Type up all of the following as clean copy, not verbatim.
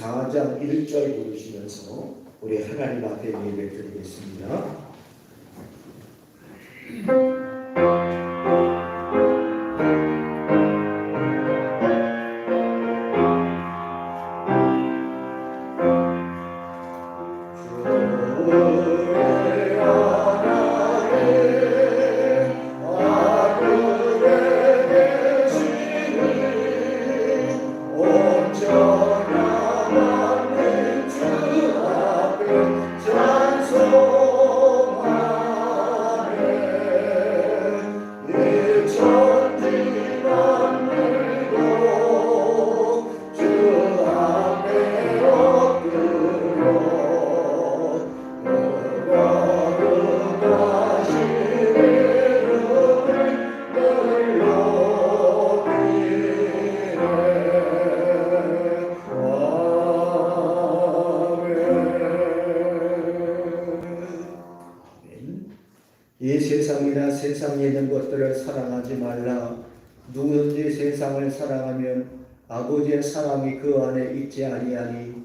4장 1절 부르시면서 우리 하나님 앞에 예배 드리겠습니다. 이 세상이나 세상에 있는 것들을 사랑하지 말라. 누구든지 세상을 사랑하면 아버지의 사랑이 그 안에 있지 아니하니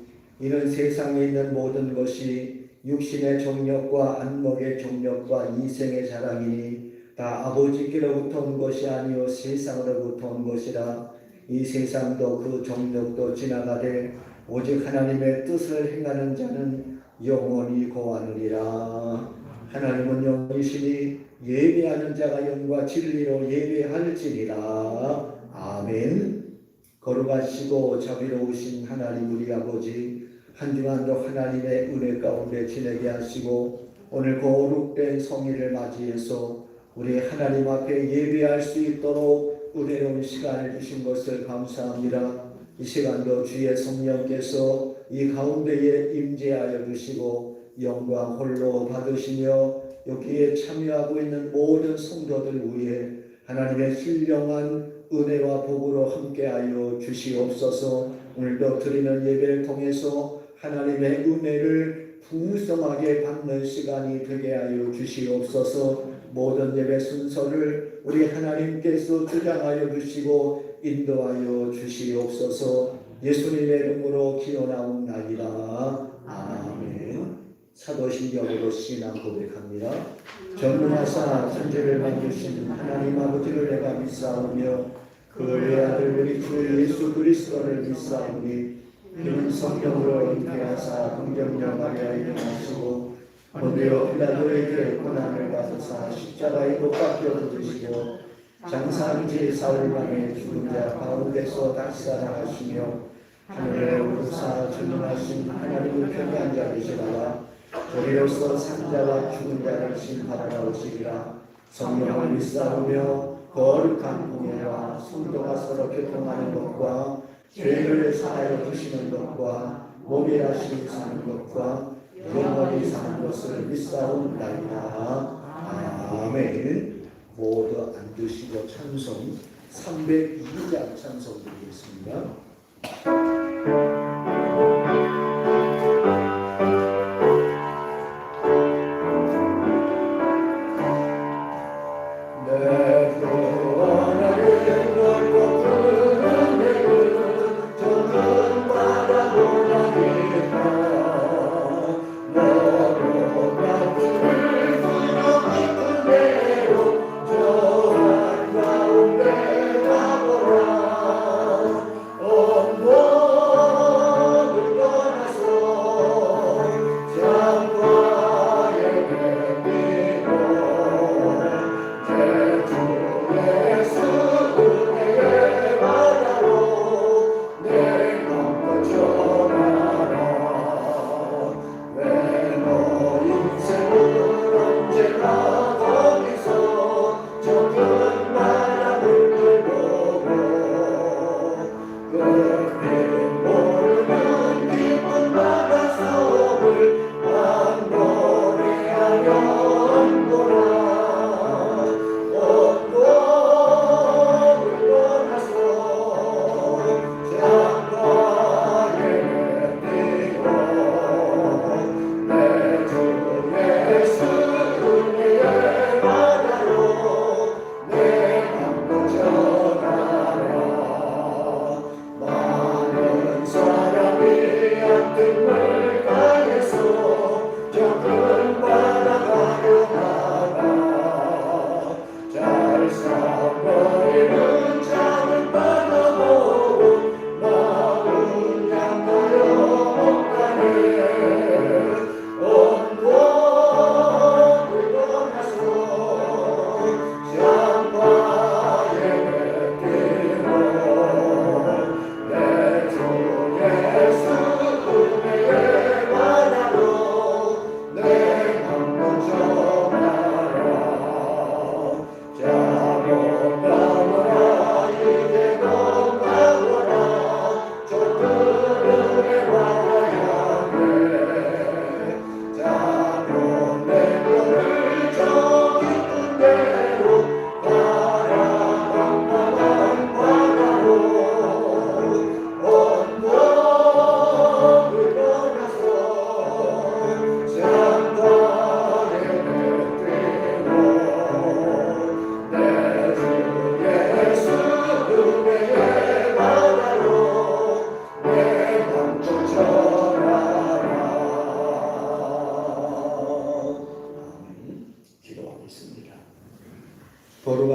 이는 세상에 있는 모든 것이 육신의 정욕과 안목의 정욕과 이생의 자랑이니 다 아버지께로부터 온 것이 아니요 세상으로부터 온 것이라. 이 세상도 그 정욕도 지나가되 오직 하나님의 뜻을 행하는 자는 영원히 거하느니라. 하나님은 영이시니 예배하는 자가 영과 진리로 예배할지니라. 아멘. 거룩하시고 자비로우신 하나님 우리 아버지, 한 주간도 하나님의 은혜 가운데 지내게 하시고 오늘 거룩된 성일을 맞이해서 우리 하나님 앞에 예배할 수 있도록 은혜로운 시간을 주신 것을 감사합니다. 이 시간도 주의 성령께서 이 가운데에 임재하여 주시고 영광 홀로 받으시며 여기에 참여하고 있는 모든 성도들 위해 하나님의 신령한 은혜와 복으로 함께하여 주시옵소서. 오늘도 드리는 예배를 통해서 하나님의 은혜를 풍성하게 받는 시간이 되게 하여 주시옵소서. 모든 예배 순서를 우리 하나님께서 주장하여 주시고 인도하여 주시옵소서. 예수님의 이름으로 기원하옵나이다. 아멘. 사도신경으로 신앙 고백합니다. 전능하사 천지를 만드신 하나님 아버지를 내가 믿사오며 그 외아들 우리 주 예수 그리스도를 믿사오니 이는 성령으로 잉태하사 긍정령 마리아에 태어나시고 본디오 빌라도에게 고난을 받으사 십자가에 못 박혀 죽으시고 장사한지 사흘 만에 죽은 자 가운데서 다시 살아가시며 하늘에 오르사 전능하신 하나님의 편에 앉아 계시다가 저리로서 산자와 죽은 자를 심판하러 오시리라. 성령을 믿사오며 거룩한 공예와 성도가 서로 교통하는 것과 죄를 사하여 주시는 것과 몸이 다시 사는 것과 영원히 사는 것을 믿사옵나이다. 아멘. 모두 앉으시고 찬송 302장 찬송 드리겠습니다. Oh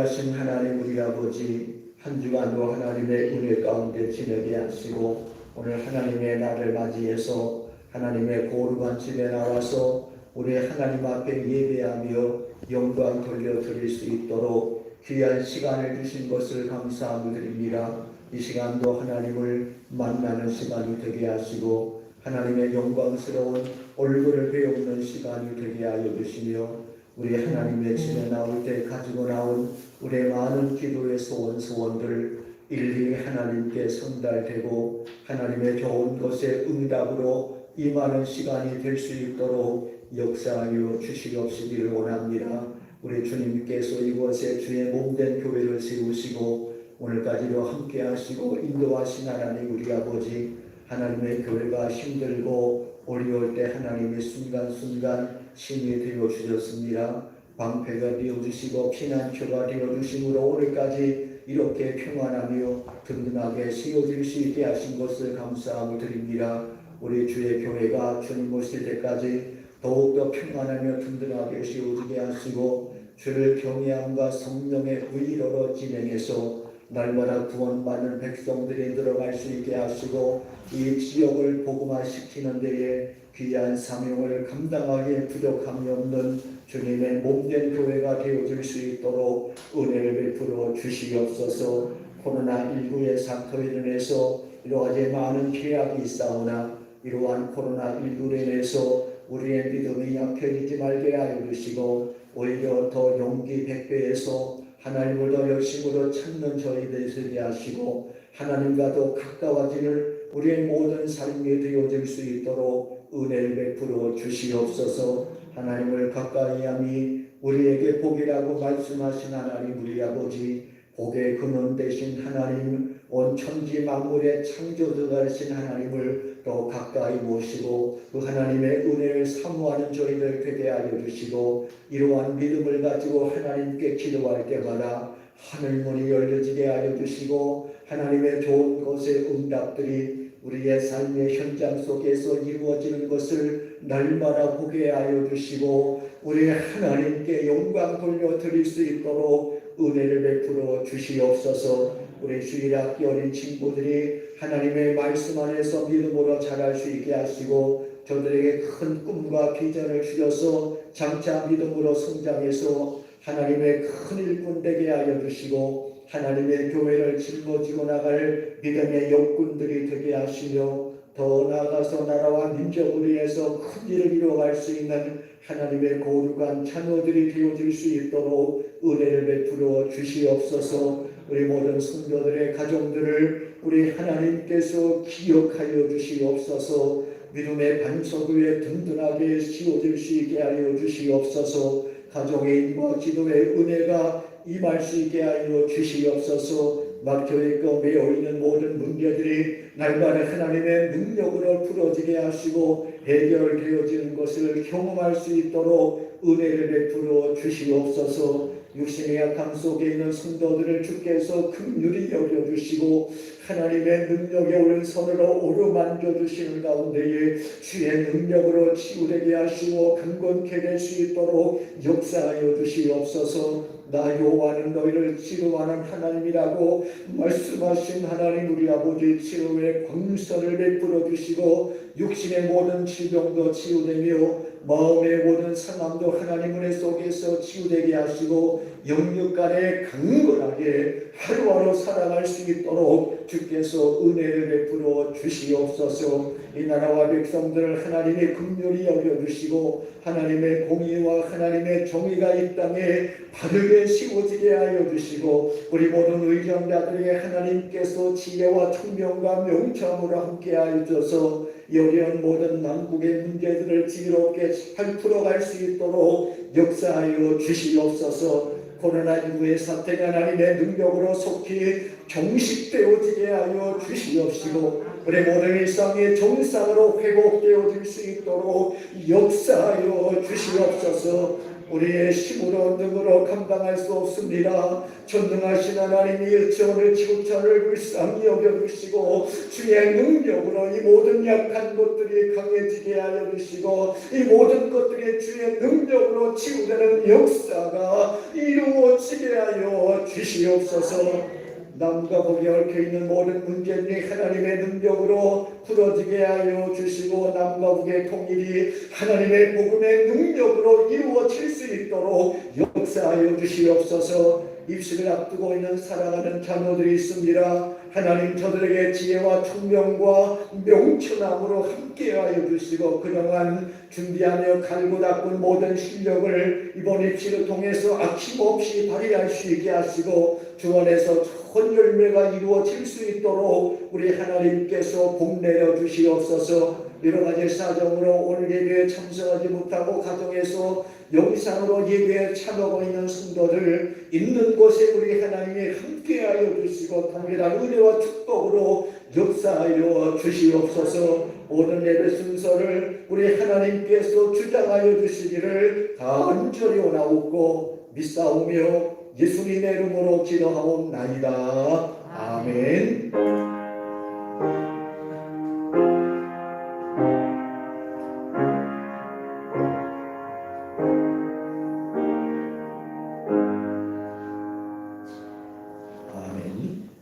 인도하신 하나님 우리 아버지, 한 주간도 하나님의 은혜 가운데 지내게 하시고 오늘 하나님의 날을 맞이해서 하나님의 거룩한 집에 나와서 우리 하나님 앞에 예배하며 영광 돌려드릴 수 있도록 귀한 시간을 주신 것을 감사함을 드립니다. 이 시간도 하나님을 만나는 시간이 되게 하시고 하나님의 영광스러운 얼굴을 배우는 시간이 되게 하여 주시며 우리 하나님의 집에 나올 때 가지고 나온 우리의 많은 기도의 소원들을 일일이 하나님께 전달되고 하나님의 좋은 것의 응답으로 임하는 시간이 될 수 있도록 역사하여 주시옵시기를 원합니다. 우리 주님께서 이곳에 주의 몸된 교회를 세우시고 오늘까지도 함께 하시고 인도하신 하나님 우리 아버지, 하나님의 교회가 힘들고 어려울 때 하나님의 순간순간 신이 되어 주셨습니다. 방패가 되어 주시고 피난처가 되어 주심으로 오늘까지 이렇게 평안하며 든든하게 세워질 수 있게 하신 것을 감사함을 드립니다. 우리 주의 교회가 주님 오실 때까지 더욱더 평안하며 든든하게 세워지게 하시고 주를 경외함과 성령의 의로로 진행해서 날마다 구원받는 백성들이 들어갈 수 있게 하시고 이 지역을 복음화시키는 데에 귀한 사명을 감당하기에 부족함이 없는 주님의 몸된 교회가 되어줄 수 있도록 은혜를 베풀어 주시옵소서. 코로나19의 사태로 인해서 이러하지 많은 죄악이 있사오나 이러한 코로나19로 인해서 우리의 믿음이 약해지지 말게 하여 주시고 오히려 더 용기 백배해서 하나님을 더 열심으로 찾는 저희들이 되게 하시고 하나님과 더 가까워지는 우리의 모든 삶이 되어질 수 있도록 은혜를 베풀어 주시옵소서. 하나님을 가까이 함이 우리에게 복이라고 말씀하신 하나님 우리 아버지, 복의 근원 되신 하나님, 온 천지 만물의 창조주가 되신 하나님을 더 가까이 모시고 그 하나님의 은혜를 사모하는 저희들 되게 하여 주시고 이러한 믿음을 가지고 하나님께 기도할 때마다 하늘문이 열려지게 하여 주시고 하나님의 좋은 것의 응답들이 우리의 삶의 현장 속에서 이루어지는 것을 날마다 보게 하여 주시고 우리 하나님께 영광 돌려드릴 수 있도록 은혜를 베풀어 주시옵소서. 우리 주일학교 어린 친구들이 하나님의 말씀 안에서 믿음으로 자랄 수 있게 하시고 저들에게 큰 꿈과 비전을 주셔서 장차 믿음으로 성장해서 하나님의 큰 일꾼 되게 하여 주시고 하나님의 교회를 짊어지고 나갈 믿음의 역군들이 되게 하시며 더 나아가서 나라와 민족을 위해서 큰 일을 이루어갈 수 있는 하나님의 거룩한 자녀들이 되어질 수 있도록 은혜를 베풀어 주시옵소서. 우리 모든 성도들의 가정들을 우리 하나님께서 기억하여 주시옵소서. 믿음의 반석 위에 든든하게 씌워질 수 있게 하여 주시옵소서. 가정의 인과 기도의 은혜가 임할 수 있게 하여 주시옵소서. 막혀있고 매여있는 모든 문제들이 날마다 하나님의 능력으로 풀어지게 하시고 해결되어지는 것을 경험할 수 있도록 은혜를 베풀어 주시옵소서. 육신의 약함 속에 있는 성도들을 주께서 긍휼히 여겨주시고 하나님의 능력에 오른손으로 오르만져 주시는 가운데에 주의 능력으로 치유되게 하시고 강건케 될 수 있도록 역사하여 주시옵소서. 나 여호와는 너희를 치료하는 하나님이라고 말씀하신 하나님 우리 아버지, 치료의 광선을 베풀어 주시고 육신의 모든 질병도 치유되며 마음의 모든 상함도 하나님 은혜 속에서 치유되게 하시고 영육 간에 강건하게 하루하루 살아갈 수 있도록 주께서 은혜를 베풀어 주시옵소서. 이 나라와 백성들을 하나님의 긍휼히 여겨주시고 하나님의 공의와 하나님의 정의가 이 땅에 바르게 세워지게 하여 주시고 우리 모든 의정자들에게 하나님께서 지혜와 총명과 명철으로 함께 하여 주셔서 어려운 모든 남북의 문제들을 지혜롭게 잘 풀어갈 수 있도록 역사하여 주시옵소서. 코로나19의 사태가 하나님의 능력으로 속히 종식되어지게 하여 주시옵시고 우리 모든 일상의 정상으로 회복되어질 수 있도록 역사하여 주시옵소서. 우리의 힘으로 능으로 감당할 수 없습니다. 전능하신 하나님이 일체오늘 지구촌을 불쌍히 여겨주시고 주의 능력으로 이 모든 약한 것들이 강해지게 하여 주시고 이 모든 것들이 주의 능력으로 치유되는 역사가 이루어지게 하여 주시옵소서. 남과 북이 얽혀있는 모든 문제들이 하나님의 능력으로 풀어지게 하여 주시고 남과 북의 통일이 하나님의 복음의 능력으로 이루어질 수 있도록 역사하여 주시옵소서. 입시를 앞두고 있는 사랑하는 자녀들이 있습니다. 하나님 저들에게 지혜와 총명과 명철함으로 함께하여 주시고 그동안 준비하며 갈고 닦은 모든 실력을 이번 입시를 통해서 아낌없이 발휘할 수 있게 하시고 주 안에서 좋은 열매가 이루어질 수 있도록 우리 하나님께서 복 내려 주시옵소서. 여러 가지 사정으로 오늘 예배에 참석하지 못하고 가정에서 영상으로 예배에 참여하고 있는 성도들 있는 곳에 우리 하나님이 함께하여 주시고 동일한 은혜와 축복으로 역사하여 주시옵소서. 모든 예배 순서를 우리 하나님께서 주장하여 주시기를 간절히 원하옵고 믿사오며 예수님의 이름으로 기도하옵나이다. 아멘.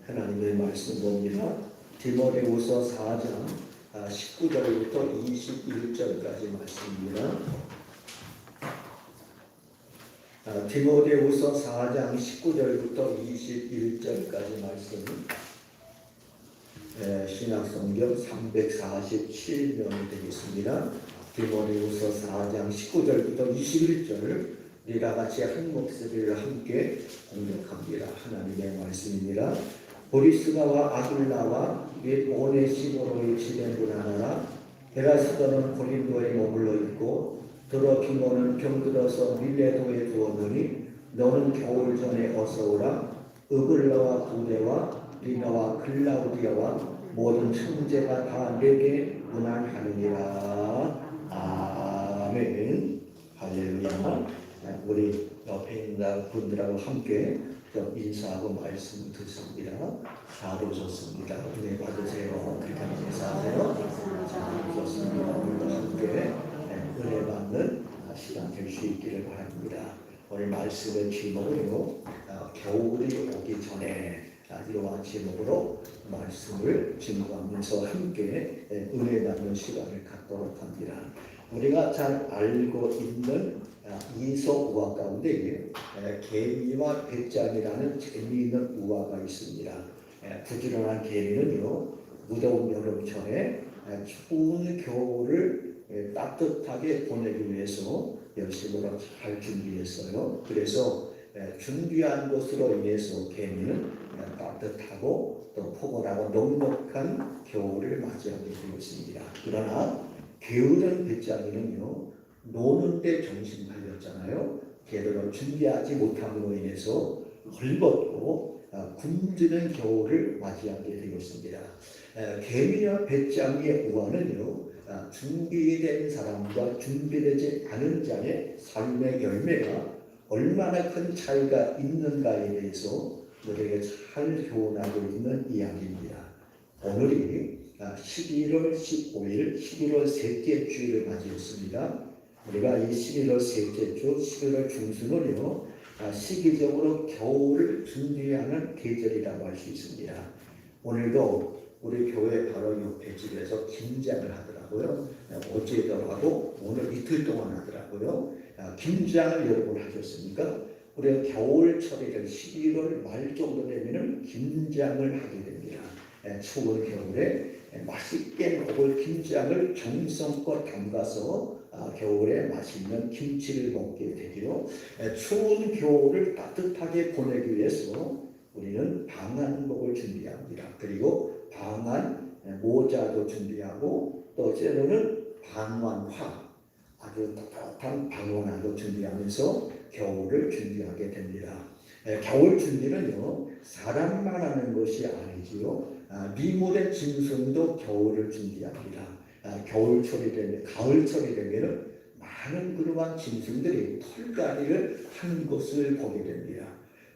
하나님의 말씀 봅니다. 디모데후서 4장 19절부터 21절까지 말씀입니다. 디모데후서 4장 19절부터 21절까지 말씀. 신약성경 347면이 되겠습니다. 디모데후서 4장 19절부터 21절 우리가 같이 한 목소리를 함께 공독합니다. 하나님의 말씀입니다. 보리스가와 아둘라와 및 오네시모로의 지den분 하나라. 에라스더는 고린도에 머물러 있고 드로피모는 병들어서 밀레도에 두었느니 너는 겨울 전에 어서 오라. 으글라와 부데와 리나와 클라우디아와 모든 형제가 다 내게 문안하느니라. 아멘. 할렐루야. 우리 옆에 있는 분들하고 함께 인사하고 말씀 듣습니다. 잘 오셨습니다. 은혜 받으세요. 그렇게 인사하세요. 잘 오셨습니다. 오늘도 함께 은혜 받는 시간 될 수 있기를 바랍니다. 오늘 말씀의 제목으로 겨울이 오기 전에 이러한 제목으로 말씀을 증거하면서 함께 은혜 받는 시간을 갖도록 합니다. 우리가 잘 알고 있는 이석 우화 가운데 개미와 배짱이라는 재미있는 우화가 있습니다. 부지런한 개미는요 무더운 여름철에 추운 겨울을 따뜻하게 보내기 위해서 열심히 잘 준비했어요. 그래서 준비한 것으로 인해서 개미는 따뜻하고 또 포근하고 넉넉한 겨울을 맞이하게 되었습니다. 그러나 게으른 배짱이는요 노는데 정신이 팔렸잖아요. 제대로 준비하지 못함으로 인해서 헐벗고 굶주는 겨울을 맞이하게 되었습니다. 개미와 배짱이의 우화는요 준비된 사람과 준비되지 않은 자의 삶의 열매가 얼마나 큰 차이가 있는가에 대해서 우리에게 잘 교훈하고 있는 이야기입니다. 오늘이 11월 15일 11월 셋째 주일을 맞이했습니다. 우리가 이 11월 셋째 주 11월 중순을요 시기적으로 겨울을 준비하는 계절이라고 할 수 있습니다. 오늘도 우리 교회 바로 옆에 집에서 김장을 하더라고요. 어제도 하고 오늘 이틀 동안 하더라고요. 김장을 여러분 하셨습니까? 우리가 겨울철이든 11월 말 정도 되면 김장을 하게 됩니다. 추운 겨울에 맛있게 먹을 김장을 정성껏 담가서 겨울에 맛있는 김치를 먹게 되기로 추운 겨울을 따뜻하게 보내기 위해서 우리는 방한복을 준비합니다. 그리고 방한 모자도 준비하고 또 때로는 방한화 아주 따뜻한 방한화도 준비하면서 겨울을 준비하게 됩니다. 겨울 준비는요 사람만 하는 것이 아니지요. 미물의 짐승도 겨울을 준비합니다. 겨울철이 되면 가을철이 되면은 많은 그러한 짐승들이 털갈이를 하는 것을 보게 됩니다.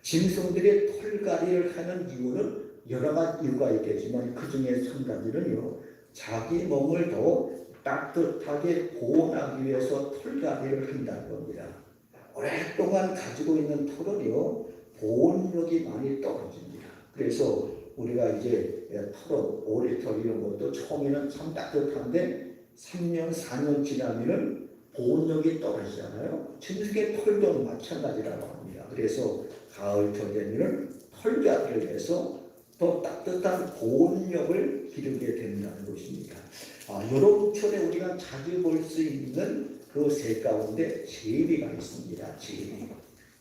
짐승들이 털갈이를 하는 이유는 여러 가지 이유가 있겠지만 그 중에 한 가지는요, 자기 몸을 더 따뜻하게 보호하기 위해서 털갈이를 한다는 겁니다. 오랫동안 가지고 있는 털은요, 보온력이 많이 떨어집니다. 그래서 우리가 이제 털은 오리털 이런 것도 처음에는 참 따뜻한데 3년, 4년 지나면은 보온력이 떨어지잖아요. 짐승의 털도 마찬가지라고 합니다. 그래서 가을철 되면은 털갈이를 해서 더 따뜻한 보온력을 기르게 된다는 것입니다. 여름철에 우리가 자주 볼 수 있는 그 새 가운데 제비가 있습니다. 제비.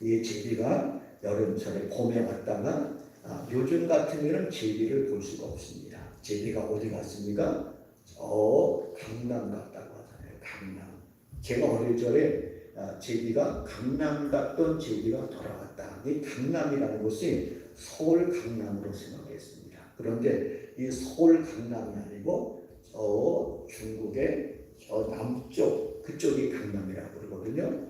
이 제비가 여름철에 봄에 왔다가 요즘 같으면 제비를 볼 수가 없습니다. 제비가 어디 갔습니까? 강남 갔다고 하잖아요. 강남. 제가 어릴 적에 제비가 강남 갔던 제비가 돌아왔다. 이 강남이라는 곳이 서울 강남으로 생각했습니다. 그런데 이 서울 강남이 아니고 중국의 남쪽 그쪽이 강남이라고 그러거든요.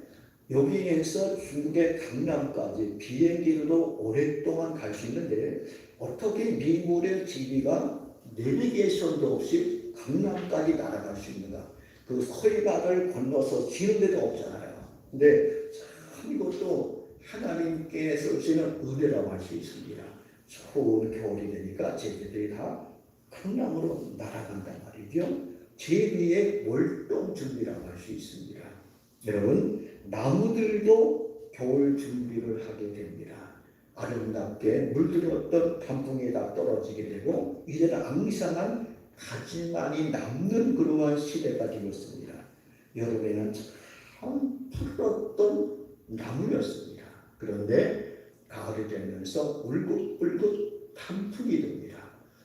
여기에서 중국의 강남까지 비행기로도 오랫동안 갈 수 있는데 어떻게 미국의 제비가 내비게이션도 없이 강남까지 날아갈 수 있는가? 그 서해바다를 건너서 지는 데도 없잖아요. 근데 참 이것도 하나님께서 주시는 은혜라고 할 수 있습니다. 추운 겨울이 되니까 제비들이 다 강남으로 날아간단 말이죠. 제비의 월동 준비라고 할 수 있습니다. 여러분, 나무들도 겨울 준비를 하게 됩니다. 아름답게 물들었던 단풍이 다 떨어지게 되고 이제는 앙상한 가지만이 남는 그러한 시대가 되었습니다. 여름에는 참 푸르렀던 나무였습니다. 그런데 가을이 되면서 울긋불긋 단풍이 됩니다.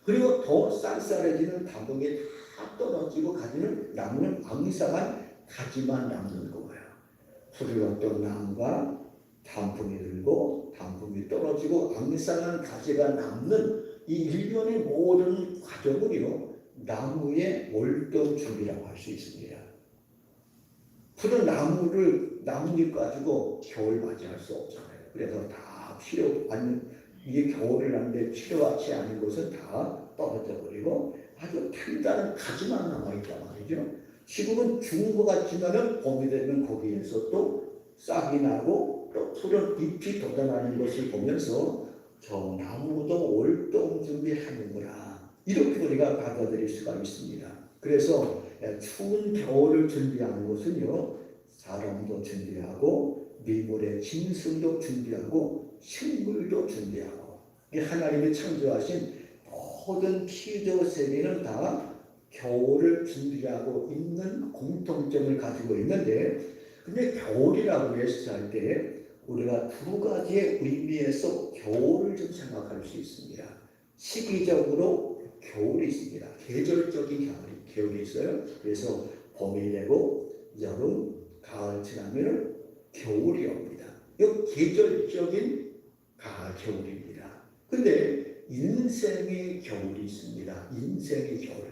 그리고 더 쌀쌀해지는 단풍이 다 떨어지고 가지는 나무는 앙상한 가지만 남는 거예요. 푸르렀던 나무가 단풍이 들고 단풍이 떨어지고 앙상한 가지가 남는 이 일련의 모든 과정을요, 나무의 월동 준비라고 할 수 있습니다. 푸른 나뭇잎 가지고 겨울 맞이할 수 없잖아요. 그래서 다 이게 겨울을 하는데 필요하지 않은 것은 다 떨어져 버리고 아주 단단한 가지만 남아있단 말이죠. 지금은 죽은 것 같지만은 봄이 되면 거기에서 또 싹이 나고 또 푸른 잎이 돋아나는 것을 보면서 저 나무도 월동 준비하는구나, 이렇게 우리가 받아들일 수가 있습니다. 그래서 추운 겨울을 준비하는 것은요, 사람도 준비하고 밀물의 짐승도 준비하고 식물도 준비하고 하나님이 창조하신 모든 피조 세계는 다 겨울을 준비하고 있는 공통점을 가지고 있는데, 근데 겨울이라고 했을 때 우리가 두 가지의 의미에서 겨울을 좀 생각할 수 있습니다. 시기적으로 겨울이 있습니다. 계절적인 겨울이 있어요. 그래서 봄이 되고 여름, 가을 지나면 겨울이 옵니다. 이 계절적인 겨울입니다. 근데 인생의 겨울이 있습니다. 인생의 겨울.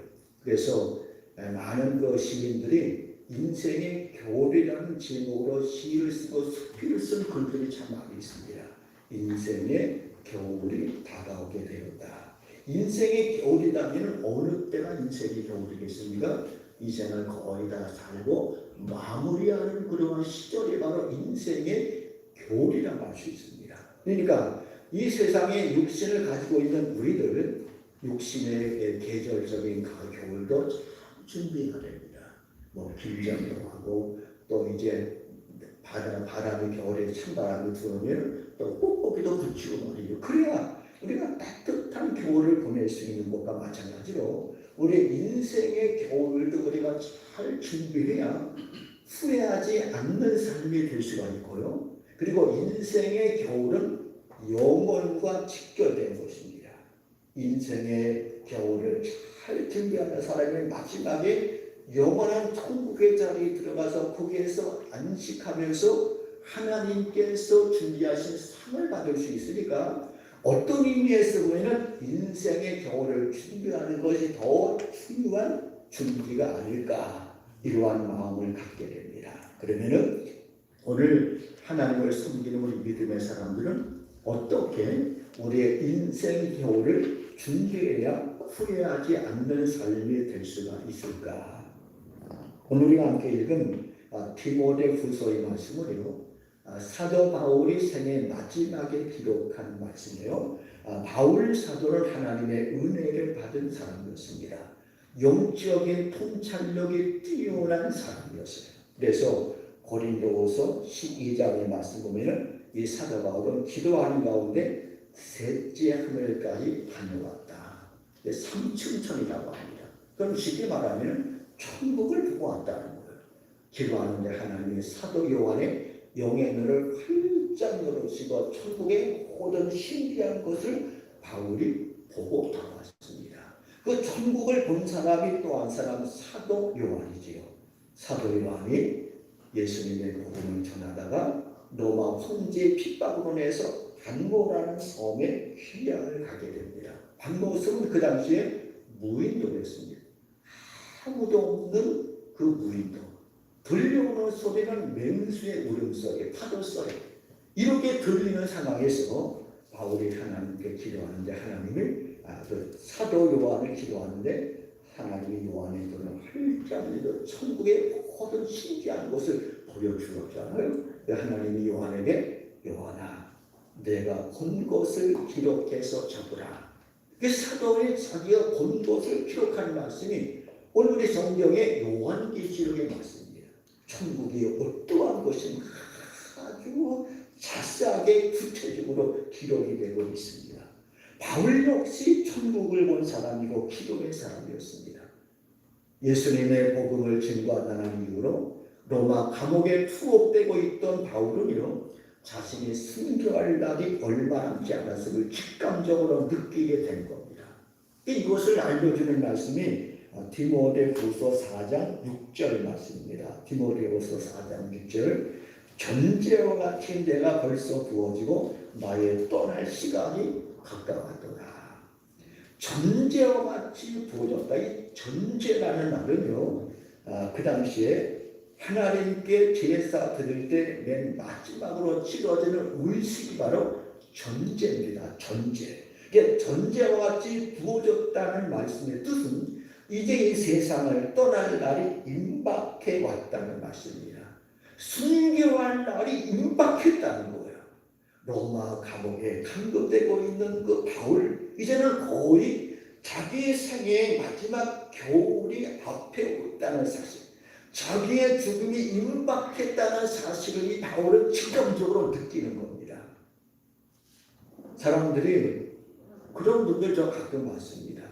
그래서 많은 시인들이 인생의 겨울이라는 제목으로 시를 쓰고 수필을 쓴 글들이 참 많이 있습니다. 인생의 겨울이 다가오게 되었다. 인생의 겨울이라면 어느 때가 인생의 겨울이겠습니까? 이생을 거의 다 살고 마무리하는 그러한 시절이 바로 인생의 겨울이라고 할 수 있습니다. 그러니까 이 세상에 육신을 가지고 있는 우리들, 육신의 계절적인 겨울도 준비해야 됩니다. 긴장도 하고 또 이제 바람이 겨울에 찬바람이 들어오면 또 뽁뽁이도 붙이고 말이죠. 그래야 우리가 따뜻한 겨울을 보낼 수 있는 것과 마찬가지로 우리 인생의 겨울도 우리가 잘 준비해야 후회하지 않는 삶이 될 수가 있고요. 그리고 인생의 겨울은 영원과 직결된 것입니다. 인생의 겨울을 잘 준비하는 사람이 마지막에 영원한 천국의 자리에 들어가서 거기에서 안식하면서 하나님께서 준비하신 상을 받을 수 있으니까 어떤 의미에서 보면 인생의 겨울을 준비하는 것이 더 중요한 준비가 아닐까, 이러한 마음을 갖게 됩니다. 그러면은 오늘 하나님을 섬기는 우리 믿음의 사람들은 어떻게 우리의 인생 겨울을 준비해야 후회하지 않는 삶이 될 수가 있을까? 오늘 우리가 함께 읽은 디모데후서의 말씀을요, 사도 바울이 생애 마지막에 기록한 말씀이에요. 바울 사도는 하나님의 은혜를 받은 사람이었습니다. 영적인 통찰력이 뛰어난 사람이었어요. 그래서 고린도후서 12장의 말씀 보면은 이 사도 바울은 기도하는 가운데 셋째 하늘까지 다녀왔다. 3층천이라고 합니다. 그럼 쉽게 말하면 천국을 보고 왔다는 거예요. 기도하는데 하나님의 사도 요한의 영의 눈을 활짝 열으시고 천국의 모든 신비한 것을 바울이 보고 돌아왔습니다. 그 천국을 본 사람이 또 한 사람 사도 요한이지요. 사도 요한이 예수님의 복음을 전하다가 로마 황제의 핍박으로 인해서 반모라는 섬에 휴양을 가게 됩니다. 반모 섬은 그 당시에 무인도였습니다. 아무도 없는 그 무인도. 들려오는 소리는 맹수의 울음소리, 파도소리, 이렇게 들리는 상황에서 바울이 하나님께 기도하는데 하나님이 그 사도 요한을 기도하는데 하나님이 요한의 눈을 활짝 열어 천국의 모든 신기한 것을 보여주었잖아요. 하나님이 요한에게 요한아, 내가 본 것을 기록해서 적으라. 그 사도의 자기가 본 것을 기록한 말씀이 오늘 우리 성경의 요한계시록의 말씀입니다. 천국이 어떠한 것인가 아주 자세하게 구체적으로 기록이 되고 있습니다. 바울 역시 천국을 본 사람이고 기도의 사람이었습니다. 예수님의 복음을 증거한다는 이유로 로마 감옥에 투옥되고 있던 바울은요, 자신이 순교할 날이 얼마 남지 않았음을 직감적으로 느끼게 된 겁니다. 이것을 알려주는 말씀이 디모데후서 4장 6절 말씀입니다. 디모데후서 4장 6절, 전제와 같이 내가 벌써 부어지고 나의 떠날 시간이 가까웠더라. 전제와 같이 부어졌다. 이 전제라는 말은요, 그 당시에 하나님께 제사 드릴 때 맨 마지막으로 치러지는 의식이 바로 전제입니다. 전제. 전제와 같이 부어졌다는 말씀의 뜻은 이제 이 세상을 떠날 날이 임박해 왔다는 말씀입니다. 순교할 날이 임박했다는 거예요. 로마 감옥에 감금되고 있는 그 바울, 이제는 거의 자기의 생애의 마지막 겨울이 앞에 있다는 사실, 자기의 죽음이 임박했다는 사실을 이 바울은 직감적으로 느끼는 겁니다. 사람들이 그런 분들 저 가끔 봤습니다.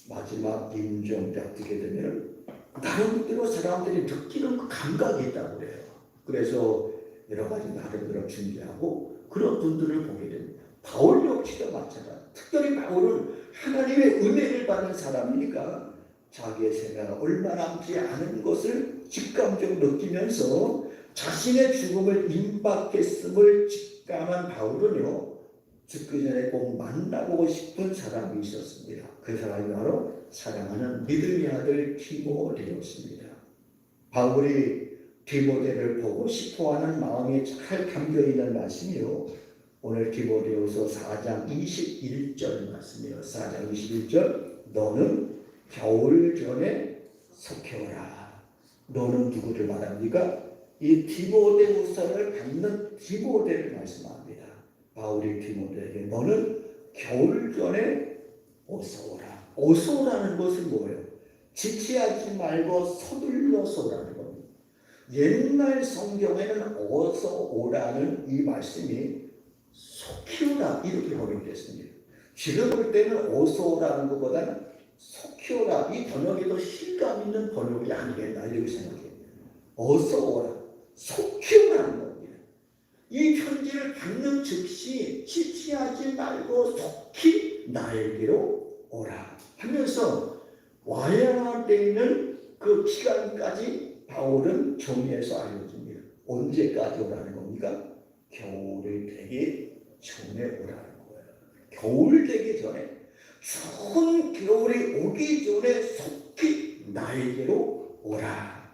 마지막 임종 때 어떻게 되면 나름대로 사람들이 느끼는 그 감각이 있다고 그래요. 그래서 여러 가지 나름대로 준비하고 그런 분들을 보게 됩니다. 바울 역시도 마찬가지다. 특별히 바울은 하나님의 은혜를 받는 사람이니까 자기의 생애가 얼마 남지 않은 것을 직감적으로 느끼면서 자신의 죽음을 임박했음을 직감한 바울은요, 죽기 전에 꼭 만나보고 싶은 사람이 있었습니다. 그 사람이 바로 사랑하는 믿음의 아들 디모데였습니다. 바울이 디모데를 보고 싶어하는 마음이 잘 담겨있는 말씀이요, 오늘 디모데후서 4장 21절 말씀이에요. 4장 21절, 너는 겨울 전에 속해오라. 너는 누구를 말합니까? 이 디모데후서를 받는 디모데를 말씀합니다. 바울이 디모데에게 너는 겨울 전에 어서 오라. 어서 오라는 것은 뭐예요? 지체하지 말고 서둘러서 오라는 겁니다. 옛날 성경에는 어서 오라는 이 말씀이 속히 오라 이렇게 번역됐습니다. 지금 볼 때는 어서 오라는 것보다는 속히 오라, 이 번역이 더 실감 있는 번역이 아니겠나 이렇게 생각해요. 어서 오라, 속히 오라는 겁니다. 이 편지를 받는 즉시 지체하지 말고 속히 나에게로 오라 하면서 와야 되는 그 기간까지 바울은 정리해서 알려줍니다. 언제까지 오라는 겁니까? 겨울이 되기 전에 오라는 거예요. 겨울 되기 전에, 추운 겨울이 오기 전에 속히 나에게로 오라.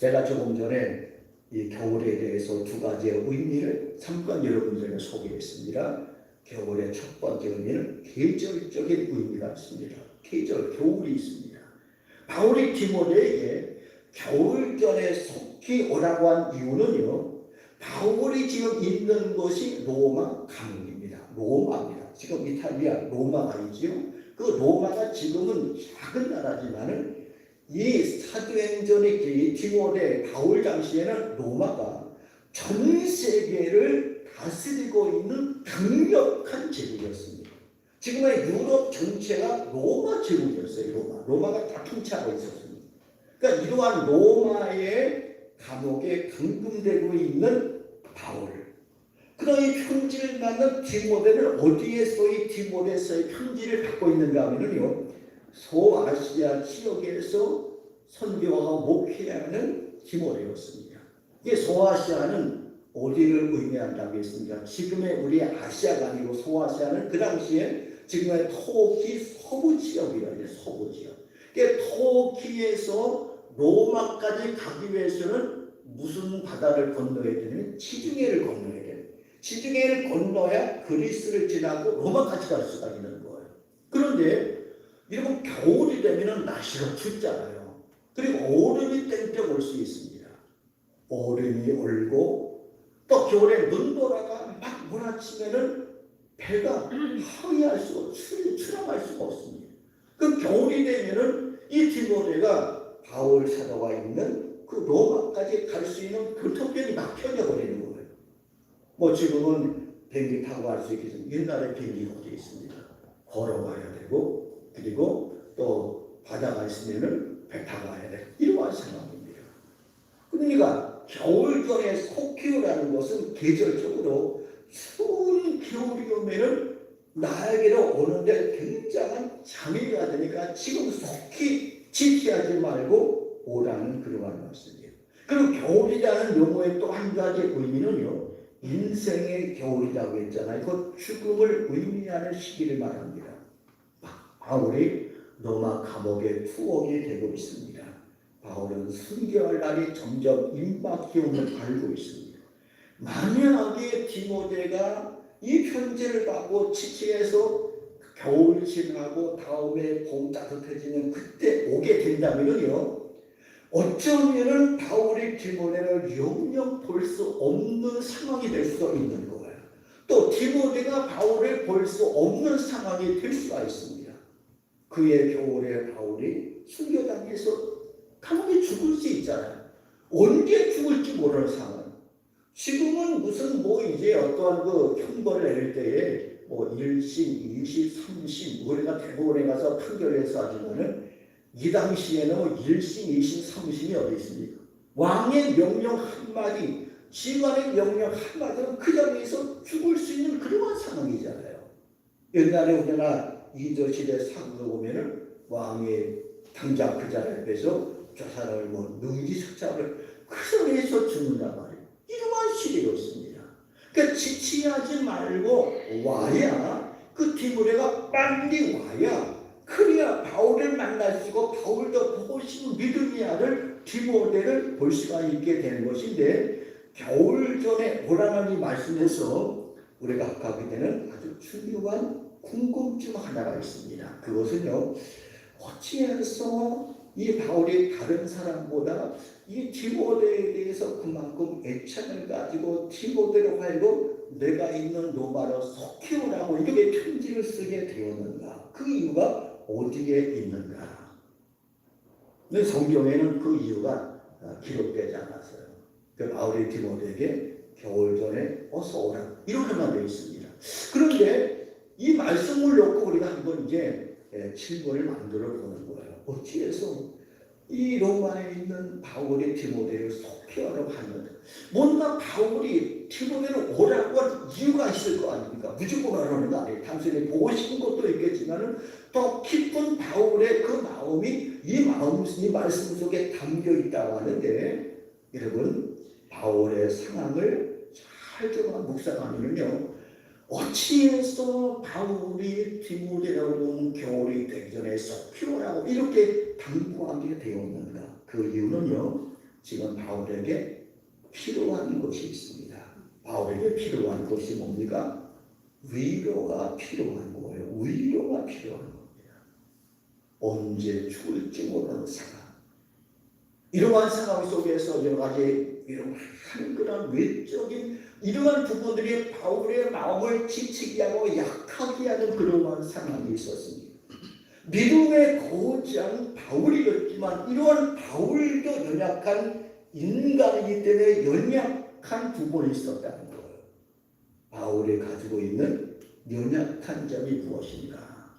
제가 조금 전에 이 겨울에 대해서 두 가지의 의미를 잠깐 여러분들에게 소개했습니다. 겨울의 첫 번째 의미는 계절적인 의미가 있습니다. 계절, 겨울이 있습니다. 바울이 디모데에게 겨울전에 속히 오라고 한 이유는요, 바울이 지금 있는 것이 로마 감옥입니다. 로마입니다. 지금 이탈리아 로마가 아니지요. 그 로마가 지금은 작은 나라지만은 이 사도행전의 디모데 바울 당시에는 로마가 전 세계를 다스리고 있는 강력한 제국이었습니다. 지금의 유럽 전체가 로마 제국이었어요. 로마가 다 통치하고 있었습니다. 그러니까 이러한 로마의 감옥에 감금되고 있는 바울, 그러나 이 편지를 받는 디모데는 어디에서 이 디모데서의 편지를 받고 있는가 하면요, 소아시아 지역에서 선교하고 목회하는 디모데였습니다. 이게 소아시아는 어디를 의미한다고 했습니까? 지금의 우리 아시아가 아니고 소아시아는 그 당시에 지금의 터키 서부 지역이에요. 서부 지역. 터키에서 로마까지 가기 위해서는 무슨 바다를 건너야 되냐면 지중해를 건너야 돼요. 지중해를 건너야 그리스를 지나고 로마까지 갈 수가 있는 거예요. 그런데 이러면 겨울이 되면 날씨가 춥잖아요. 그리고 얼음이 땡땡 올 수 있습니다. 얼음이 얼고 또 겨울에 눈보라가 막 몰아치면은 배가 항해할 수가 없고 출항할 수가 없습니다. 그 겨울이 되면은 이 디모데가 바울 사도가 있는 그 로마까지 갈 수 있는 교통편이 막혀져 버리는 거예요. 뭐 지금은 비행기 타고 갈 수 있겠지만 옛날에 비행기가 어디 있습니다. 걸어가야 되고 그리고 또 바다가 있으면은 배 타고 가야 돼. 이러한 상황입니다. 그러니까 겨울전에 속히오라는 것은 계절적으로 추운 겨울이 오면은 나에게로 오는데 굉장한 장애가 되니까 지금 속히 지체하지 말고 오라는 그러한 말씀이에요. 그리고 겨울이라는 용어의 또 한 가지 의미는요, 인생의 겨울이라고 했잖아요. 그 죽음을 의미하는 시기를 말합니다. 바울이 로마 감옥에 투옥이 되고 있습니다. 바울은 순교할 날이 점점 임박해 오는 알고 있습니다. 만약에 디모데가 이 편지를 받고 지체해서 겨울 지나고 다음에 봄 따뜻해지는 그때 오게 된다면요, 어쩌면은 바울이 디모데를 영영 볼 수 없는 상황이 될 수가 있는 거예요. 또 디모데가 바울을 볼 수 없는 상황이 될 수가 있습니다. 그의 겨울에 바울이 순교당해서 감옥에 죽을 수 있잖아요. 언제 죽을지 모르는 상황. 지금은 무슨 뭐 이제 어떠한 그 형벌을 내릴 때에 뭐 1심, 2심, 3심 우리가 대법원에 가서 판결해서 하지만은 이 당시에는 뭐 1심, 2심, 3심이 어디 있습니까? 왕의 명령 한마디, 지관의 명령 한마디로 그 자리에서 죽을 수 있는 그런 상황이잖아요. 옛날에 우리나라 이조시대 사고가 보면은 왕이 당장 그 자리에 빼서 저 사람을 뭐 능지석자를 그 자리에서 죽는단 말이에요. 이러한 시대였습니다. 그러니까 지체하지 말고 와야, 그 디모데가 빨리 와야, 그래야 바울을 만날 수 있고 바울도 보고 싶은 믿음의 아들 디모데를 볼 수가 있게 되는 것인데, 겨울 전에 오라는 이 말씀에서 우리가 갖게 되는 아주 중요한 궁금증 하나가 있습니다. 그것은요, 어찌해서 이 바울이 다른 사람보다 이 디모데에 대해서 그만큼 애착을 가지고 디모데로 하여금 내가 있는 로마로 속히 오라고 이렇게 편지를 쓰게 되었는가? 그 이유가 어디에 있는가? 근데 성경에는 그 이유가 기록되지 않았어요. 그 바울이 디모데에게 겨울 전에 어서 오라 이렇게만 되어 있습니다. 그런데 이 말씀을 놓고 우리가 한번 이제 질문을 만들어 보는 거예요. 어찌해서 이 로마에 있는 바울이 디모데를 속히 오라고 하는데, 뭔가 바울이 디모데를 오라고 할 이유가 있을 거 아닙니까? 무조건 오라는 거 아니에요. 단순히 보고 싶은 것도 있겠지만은 더 깊은 바울의 그 마음이 이 말씀 속에 담겨 있다고 하는데, 여러분 바울의 상황을 잘 좀 묵상하면요, 어찌해서 바울이 디모데라고 하는 겨울이 되기 전에 속히 오라고 이렇게 당부하게 되었는가? 그 이유는요, 지금 바울에게 필요한 것이 있습니다. 바울에게 필요한 것이 뭡니까? 위로가 필요한 거예요. 위로가 필요한 겁니다. 언제 죽을지 모르는 상황. 이러한 상황 속에서 여러 가지 이러한 그런 외적인 이러한 부분들이 바울의 마음을 지치게 하고 약하게 하는 그러한 상황이 있었습니다. 믿음의 거지한 바울이었지만 이러한 바울도 연약한 인간이기 때문에 연약한 부분이 있었다는 거예요. 바울이 가지고 있는 연약한 점이 무엇인가?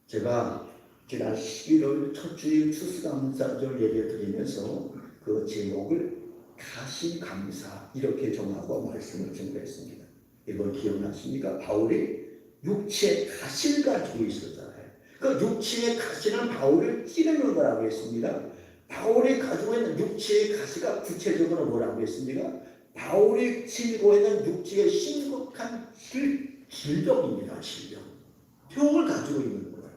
제가 지난 11월 첫 주일 추수감사절 예배 드리면서 그 제목을 가시감사 이렇게 정하고 말씀을 증거했습니다. 이걸 기억나십니까? 바울이 육체의 가시를 가지고 있었잖아요. 그 육체의 가시는 바울을 찌르는 거라고 했습니다. 바울이 가지고 있는 육체의 가시가 구체적으로 뭐라고 했습니까? 바울이 지니고 있는 육체의 심각한 질병입니다. 질병. 병을 가지고 있는 거예요.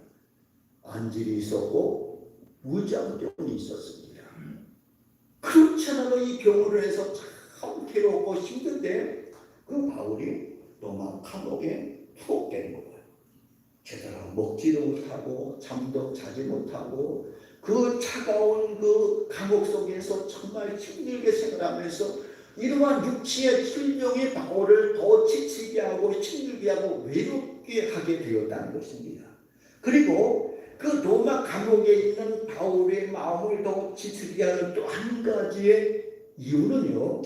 안질이 있었고 무장병이 있었습니다. 그렇잖아요. 이 병으로 해서 참 괴롭고 힘든데 그 바울이 로마 감옥에 투옥된 거예요. 제대로 먹지도 못하고 잠도 자지 못하고 그 차가운 그 감옥 속에서 정말 힘들게 생활하면서 이러한 육체의 질병이 바울을 더 지치게 하고 힘들게 하고 외롭게 하게 되었다는 것입니다. 그리고 그 로마 감옥에 있는 바울의 마음을 더 지치게 하는 또 한 가지의 이유는요.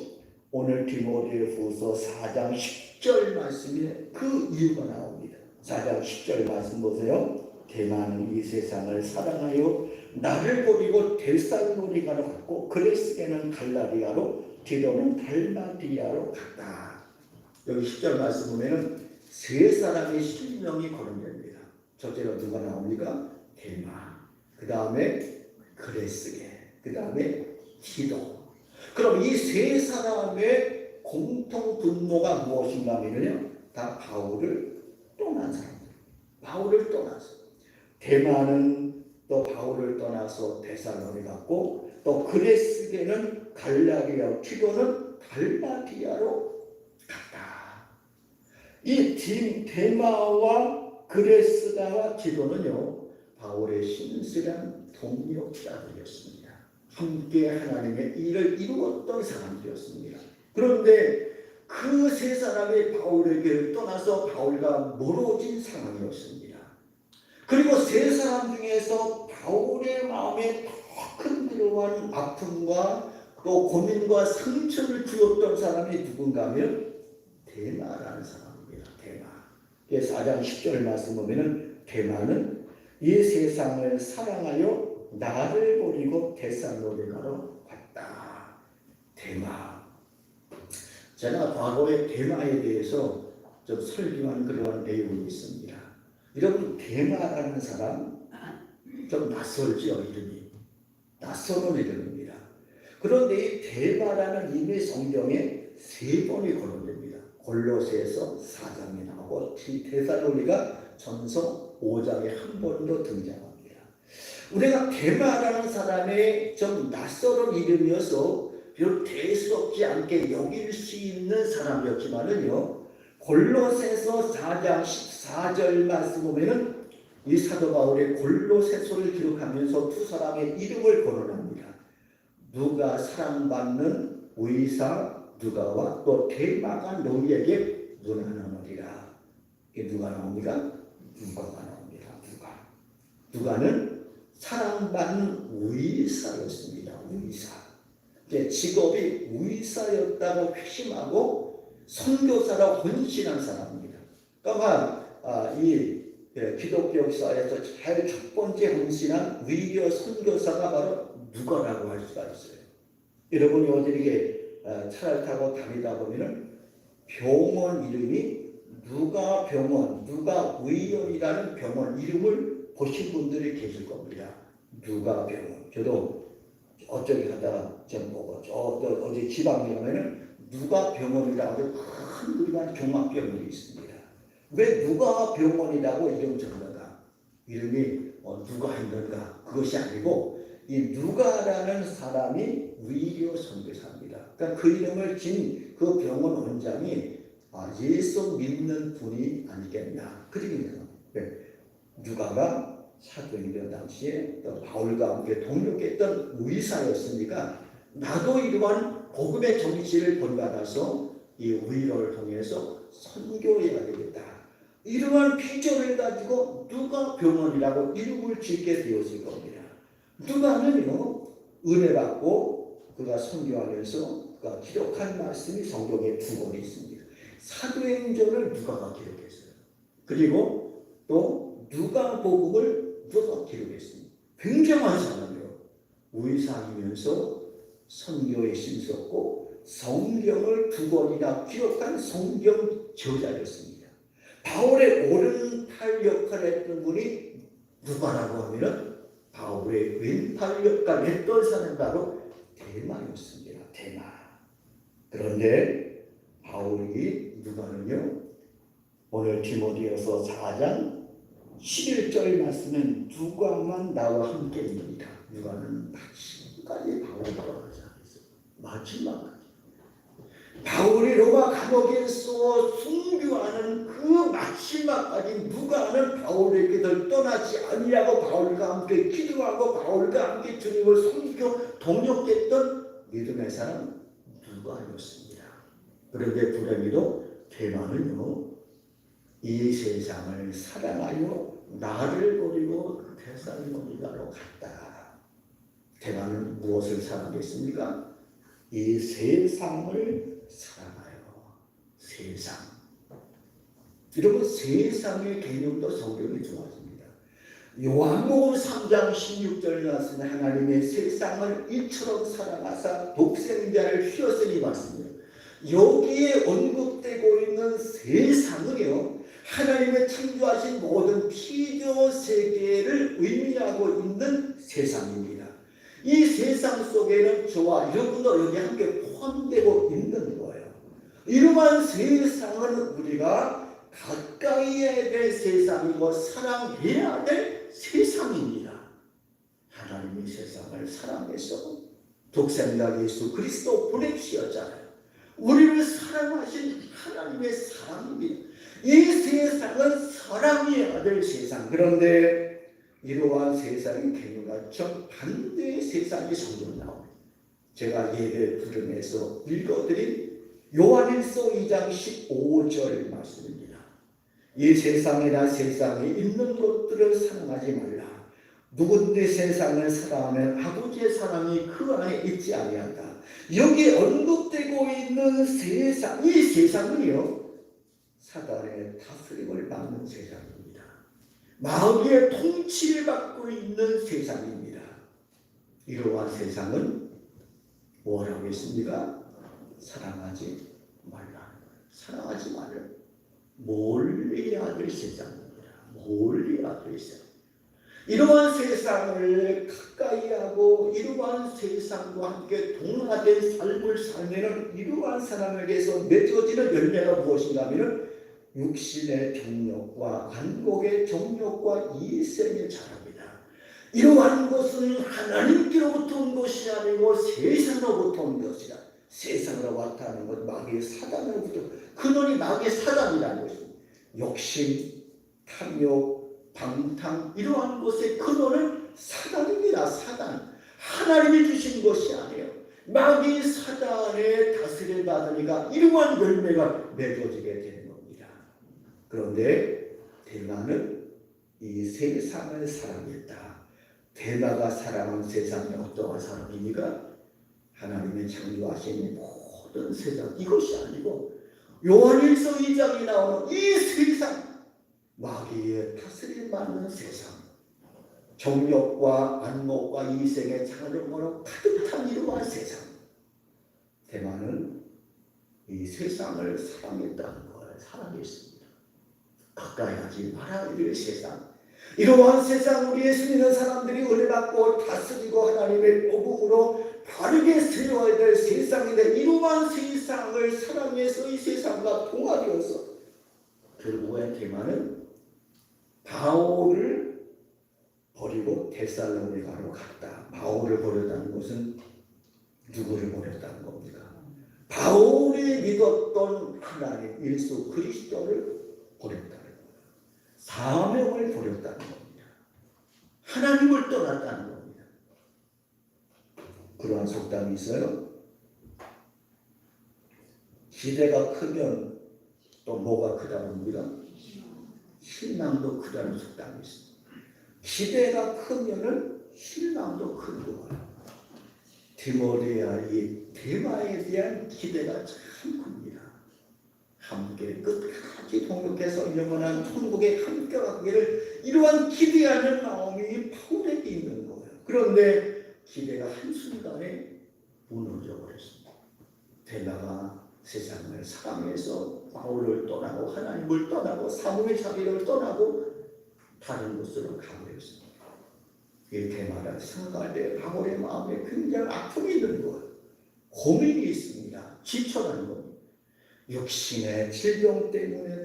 오늘 디모데후서 4장 10절 말씀에 그 이유가 나옵니다. 4장 10절 말씀 보세요. 대만은 이 세상을 사랑하여 나를 버리고 데살로니가로 갔고 그레스게는 갈라디아로 디도는 달마디아로 갔다. 여기 10절 말씀 보면은 세 사람의 실명이 거론됩니다. 첫째로 누가 나옵니까? 대만, 그 다음에 그레스게, 그 다음에 디도. 그럼 이 세 사람의 공통 분모가 무엇인가 하면요, 다 바울을 떠난 사람들. 바울을 떠나서 대만은 또 바울을 떠나서 데살로니 갔고 또 그레스게는 갈라디아, 디도는 달마디아로 갔다. 이 데마와 그레스가와 디도는요 바울의 신실한 동력자들이었습니다. 함께 하나님의 일을 이루었던 사람들이었습니다. 그런데 그 세 사람이 바울에게 떠나서 바울과 멀어진 상황이었습니다. 그리고 세 사람 중에서 바울의 마음에 더 큰 그러한 아픔과 또 고민과 상처를 주었던 사람이 누군가 하면 데마라는 사람입니다. 데마. 4장 10절 말씀 보면은 데마는 이 세상을 사랑하여 나를 버리고 데살로니가로 갔다. 데마. 제가 과거에 데마에 대해서 좀 설교한 그런 내용이 있습니다. 여러분 데마라는 사람 좀 낯설죠. 이름이. 낯설은 이름입니다. 그런데 이 데마라는 이름이 성경에 3번이 거론됩니다. 골로새서 4장에 나오고 데살로니가 전서 5장에 한 번 더 등장합니다. 우리가 데마라는 사람의 좀 낯설은 이름이어서 별 대수롭지 않게 여길 수 있는 사람이었지만은요, 골로새서 4장 14절 말씀 보면은 이 사도 바울의 골로새서를 기록하면서 두 사람의 이름을 거론합니다. 누가 사랑받는 의사 누가와 또 데마가 너희에게 문안하느니라. 이게 누가 나옵니까? 누가가 나옵니다. 누가는 사랑받는 의사였습니다. 의사. 직업이 의사였다고 회심하고 선교사라고 헌신한 사람입니다. 그러니까 이 기독교 역사에서 제일 첫 번째 헌신한 위교 선교사가 바로 누가라고 할 수가 있어요. 여러분이 어디에 차를 타고 다니다 보면은 병원 이름이 누가 병원, 누가 의원이라는 병원 이름을 보신 분들이 계실 겁니다. 누가 병원. 저도 어쩌기 가다가 좀 보고 어디 지방에 가면은 누가 병원이라고 큰 그림한 종합병원이 있습니다. 왜 누가 병원이라고 이름 정하는가? 이름이 누가 했는가? 그것이 아니고 이 누가라는 사람이 위료 선교사입니다. 그러니까 그 이름을 진 그 병원 원장이 예수 믿는 분이 아니겠냐. 그러니까 누가가 사도행전 당시에 또 바울과 함께 동력했던 의사였으니까 나도 이러한 복음의 정치를 본받아서 이 위로를 통해서 선교해야 되겠다. 이러한 비전을 가지고 누가 병원이라고 이름을 짓게 되었을 겁니다. 누가는요 은혜 받고 그가 선교하면서 그가 기록한 말씀이 성경에 2권 있습니다. 사도행전을 누가가 기록했어요. 그리고 또 누가복음을 누가 기록했습니다. 굉장한 사람이요. 의사이면서 선교에 힘썼고 성경을 2권이나 기록한 성경 저자였습니다. 바울의 오른팔 역할을 했던 분이 누가라고 하면은 바울의 왼팔 역할을 했던 사람은 바로 데마였습니다. 데마. 그런데 바울이 누가는요 오늘 디모데후서 4장 11절 말씀은 누가만 나와 함께 있습니다. 누가는 마지막까지 바울과 함께했어요. 마지막까지. 바울이 로마 감옥에서 순교하는 그 마지막까지 누가는 바울에게들 떠나지 아니하고 바울과 함께 기도하고 바울과 함께 주님을 섬기고 동역했던 믿음의 사람 누가였습니다. 그런데 불행히도 데마는요 이 세상을 사랑하여 나를 버리고 데살로니가로 갔다. 데마는 무엇을 사랑했습니까? 이 세상을 사랑하여. 세상. 여러분 세상의 개념도 성경이 좋아집니다. 요한복음 3장 16절 말씀에 하나님의 세상을 이처럼 사랑하사 독생자를 휘었으니 말씀이에요. 여기에 언급되고 있는 세상은요 하나님의 창조하신 모든 피조 세계를 의미하고 있는 세상입니다. 이 세상 속에는 저와 여러분도 여기 함께 포함되고 있는 거예요. 이러한 세상은 우리가 가까이 해야 될 세상이고 사랑해야 될 세상입니다. 하나님이 세상을 사랑해서 독생자 예수 그리스도 보내주셨잖아요. 우리를 사랑하신 하나님의 사랑입니다. 이 세상은 사랑해야 될 세상. 그런데 이러한 세상의 개념과 정반대의 세상이 성경에 나옵니다. 제가 예배 부름에서 읽어드린 요한일서 2장 15절 말씀입니다. 이 세상이나 세상에 있는 것들을 사랑하지 말라. 누구든지 세상을 사랑하면 아버지의 사랑이 그 안에 있지 아니한다. 여기 언급되고 있는 세상, 이 세상은요 사단의 다스림을 받는 세상입니다. 마귀의 통치를 받고 있는 세상입니다. 이러한 세상은 뭐라고 했습니까? 사랑하지 말라. 사랑하지 말라. 멀리해야 될 세상입니다. 멀리해야 될 세상. 이러한 세상을 가까이하고 이러한 세상과 함께 동화된 삶을 살면 이러한 사람에게서 맺어지는 열매가 무엇인가 하면 육신의 정욕과 안목의 정욕과 이생의 자랍니다. 이러한 것은 하나님께로부터 온 것이 아니고 세상으로부터 온 것이다. 세상으로부터 하는 것 마귀의 사단으로부터 근원이 마귀의 사단이라는 것입니다. 욕심, 탐욕, 방탕 이러한 것의 근원은 사단입니다. 사단. 하나님이 주신 것이 아니에요. 마귀 사단의 다스림을 받으니까 이러한 열매가 맺어지게 되는 겁니다. 그런데 데마는 이 세상을 사랑했다. 데마가 사랑한 세상이 어떠한 사람입니까? 하나님의 창조하신 모든 세상 이것이 아니고 요한일서 2장이 나오는 이 세상 마귀의 다스림 받는 세상, 정욕과 안목과 이생의 장르로 가득한 이러한 세상. 데마는 이 세상을 사랑했다는 걸 사랑했습니다. 가까이 하지 말아야 될 세상. 이러한 세상 우리 예수 믿는 사람들이 은혜 받고 다스리고 하나님의 복음으로 바르게 세워야 될 세상인데 이러한 세상을 사랑해서 이 세상과 동화되어서 결국엔 데마는 바울을 버리고 데살로니가로 갔다. 바울을 버렸다는 것은 누구를 버렸다는 겁니까? 바울이 믿었던 하나님 예수 그리스도를 버렸다는 거예요. 사명을 버렸다는 겁니다. 하나님을 떠났다는 겁니다. 그러한 속담이 있어요. 기대가 크면 또 뭐가 크다는 겁니다. 실망도 크다는 속담이 있습니다. 기대가 크면은 실망도 큰 거예요. 디모데야, 이 대마에 대한 기대가 참 큽니다. 함께 끝까지 동역해서 영원한 천국에 함께 가기를 이러한 기대하는 마음이 바울에게 있는 거예요. 그런데 기대가 한순간에 무너져 버렸습니다. 대마가 세상을 사랑해서 바울을 떠나고 하나님을 떠나고 사모의 자리를 떠나고 다른 곳으로 가버렸습니다. 이 대마를 생각할 때 바울의 마음에 굉장히 아픔이 있는 거예요. 고민이 있습니다. 지쳐가는 겁니다. 육신의 질병 때문에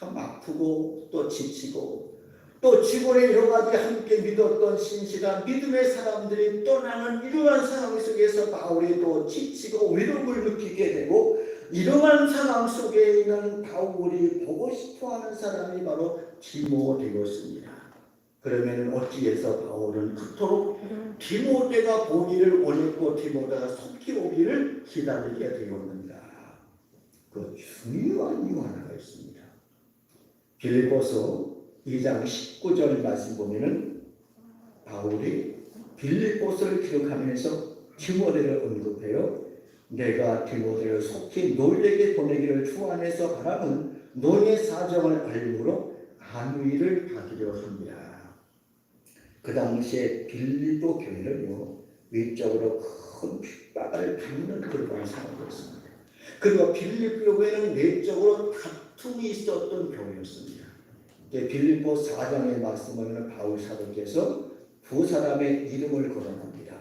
참 아프고 또 지치고 또 주변에 여러 가지 함께 믿었던 신실한 믿음의 사람들이 떠나는 이러한 상황 속에서 바울이 또 지치고 외로움을 느끼게 되고 이러한 상황 속에 있는 바울이 보고 싶어하는 사람이 바로 디모데였습니다. 그러면 어찌해서 바울은 그토록 디모데가 보기를 원했고 디모데가 속히 오기를 기다리게 되었는가? 그 중요한 이유 하나가 있습니다. 빌립보서 2장 19절 말씀 보면은 바울이 빌립보서를 기록하면서 디모데를 언급해요. 내가 디모데를 속히 너희에게 보내기를 주 안에서 바라는 너희의 사정을 알므로 안위를 받으려 합니다. 그 당시에 빌립보 교회는요, 위적으로 큰 핍박을 받는 그런 상황이었습니다. 그리고 빌립보 교회는 내적으로 다툼이 있었던 교회였습니다. 빌립보 4장의 말씀을 바울 사도께서 두 사람의 이름을 거론합니다.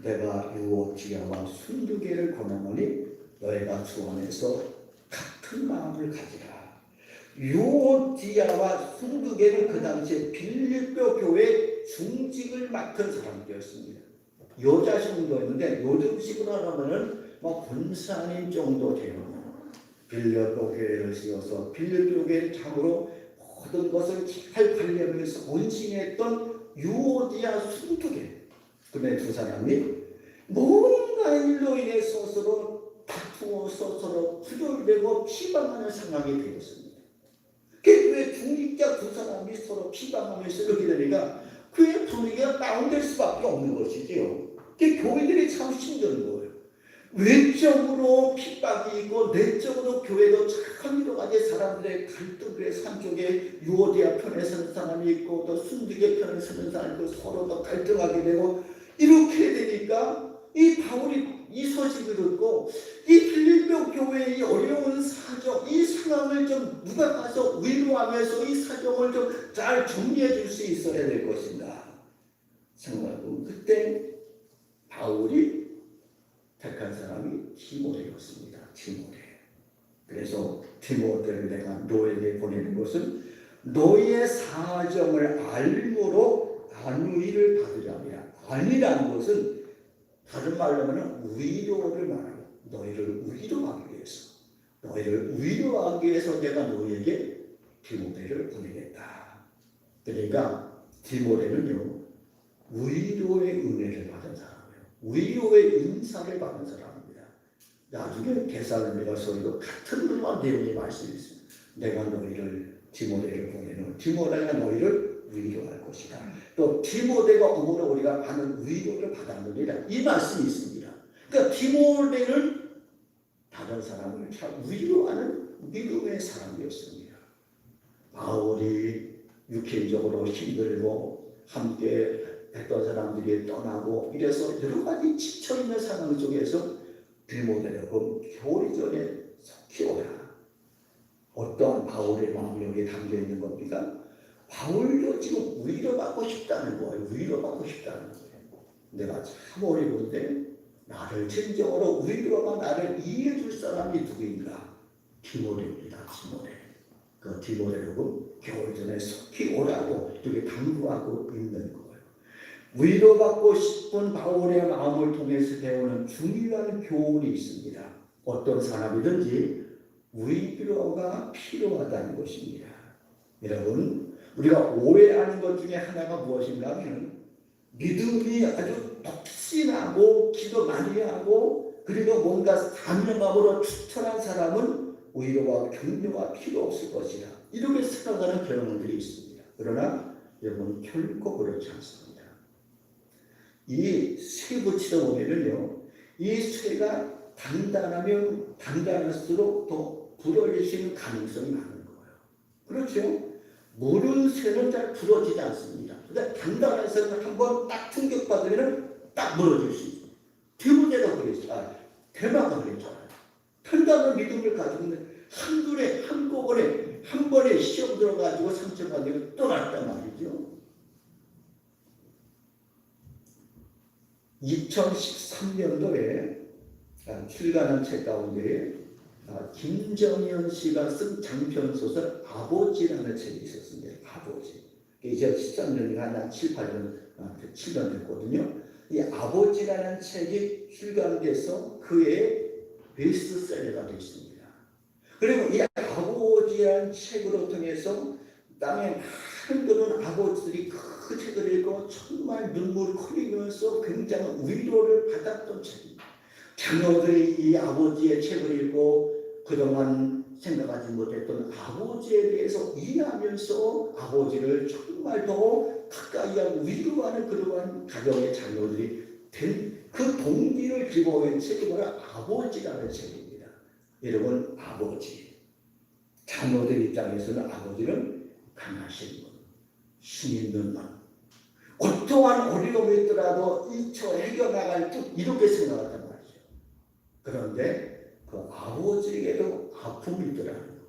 내가 유오디아와 순두계를 권하노니 너희가 주 안에서 같은 마음을 가지라. 유오디아와 순두계는 그 당시에 빌립보 교회 중직을 맡은 사람들이었습니다. 여자 성도였는데 요즘식으로 하면은 권사님 정도 되는 빌립보 교회를 세워서 빌립보 교회를 참으로 모든 것을 잘 관리하면서 온심했던 유오디아 순두계. 그런데 두 사람이 뭔가 일로 인해서 서로 다투어서 서로 부절되고 피방하는 상황이 되었습니다. 교회 중직자 두 사람이 서로 피방하면서 이렇게 되니까 교회 분위기가 다운될 수밖에 없는 것이지요. 교회들이 참 힘든 거예요. 외적으로 핍박이 있고 내적으로 교회도 참 여러 가지 사람들의 갈등, 그래서 한쪽에 유오디아 편에 서는 사람이 있고 또 순두계 편에 서는 사람이 있고 서로 더 갈등하게 되고 이렇게 되니까 이 바울이 이 소식을 듣고 이 빌립보 교회의 어려운 사정, 이 상황을 좀 누가 가서 위로하면서 이 사정을 좀 잘 정리해 줄 수 있어야 될 것인가 생각하고 그때 바울이 택한 사람이 디모데였습니다. 디모데. 그래서 디모데를 내가 너에게 보내는 것은 너의 사정을 알므로 안위를 받으려면 안위라는 것은 다른 말로 하면 위로를 말하고 너희를 위로하기 위해서 너희를 위로하기 위해서 내가 너희에게 디모데를 보내겠다. 그러니까 디모데는요 위로의 은혜를 받은 사람이에요. 위로의 인사를 받은 사람입니다. 나중에 데살로니가서도 같은 그런 내용의 말씀이 있습니다. 내가 너희를 디모데를 보내는 디모데가 너희를 위로할 것이다. 또 디모데가 오므로 우리가 많은 위로를 받았느니라 이 말씀이 있습니다. 그러니까 디모데는 다른 사람을 잘 위로하는 믿음의 사람이었습니다. 바울이 육체적으로 힘들고 함께 했던 사람들이 떠나고 이래서 여러 가지 지쳐있는 상황 속에서 디모데를 겨울이 전에 속히 오라. 어떠한 바울의 마음이 여기에 담겨있는 겁니까? 바울도 지금 위로받고 싶다는 거예요. 위로받고 싶다는 거예요. 내가 참 어려운데 나를 진정으로 위로하고 나를 이해해 줄 사람이 누구인가? 디모데입니다. 디모데. 그 디모데를 겨울 전에 속히 오라고 이렇게 당부하고 있는 거예요. 위로받고 싶은 바울의 마음을 통해서 배우는 중요한 교훈이 있습니다. 어떤 사람이든지 위로가 필요하다는 것입니다. 여러분, 우리가 오해하는 것 중에 하나가 무엇인가 하면 믿음이 아주 독신하고 기도 많이 하고 그리고 뭔가 사명감으로 추천한 사람은 위로와 격려가 필요 없을 것이다. 이렇게 생각하는 경험들이 있습니다. 그러나 여러분 결코 그렇지 않습니다. 이 쇠 붙이다 보면은요, 이 쇠가 단단하면 단단할수록 더 부러질 수 있는 가능성이 많은 거예요. 그렇죠? 모르는 쇠는 잘 부러지지 않습니다. 근데 단단한 쇠는 한번 딱 충격받으면 딱 무너질 수 있어요. 대부대가 그랬어요. 대마가 그랬잖아요. 단단한 믿음을 가지고 있는 한둘에 한꺼번에 한 번에 시험 들어가지고 상처받으면 또 났단 말이죠. 2013년도에 출간한 책 가운데 김정현 씨가 쓴 장편 소설 아버지라는 책이 있었습니다. 아버지. 이제 13년이 한 7, 8년, 7년 됐거든요. 이 아버지라는 책이 출간돼서 그의 베스트셀러가 됐습니다. 그리고 이 아버지라는 책으로 통해서 땅에 많은 그런 아버지들이 그 책을 읽고 정말 눈물을 흘리면서 굉장히 위로를 받았던 책입니다. 자녀들이 이 아버지의 책을 읽고 그동안 생각하지 못했던 아버지에 대해서 이해하면서 아버지를 정말 더 가까이 하고 위로하는 그러한 가정의 자녀들이 된 그 동기를 기부한 책이 바로 아버지라는 책입니다. 여러분, 아버지. 자녀들 입장에서는 아버지는 강하신 분, 힘 있는 분, 어떠한 어려움이 있더라도 이처 해결나갈 듯 이렇게 생각한단 말이죠. 그런데 그 아버지에게도 아픔이 있더라는 거예요.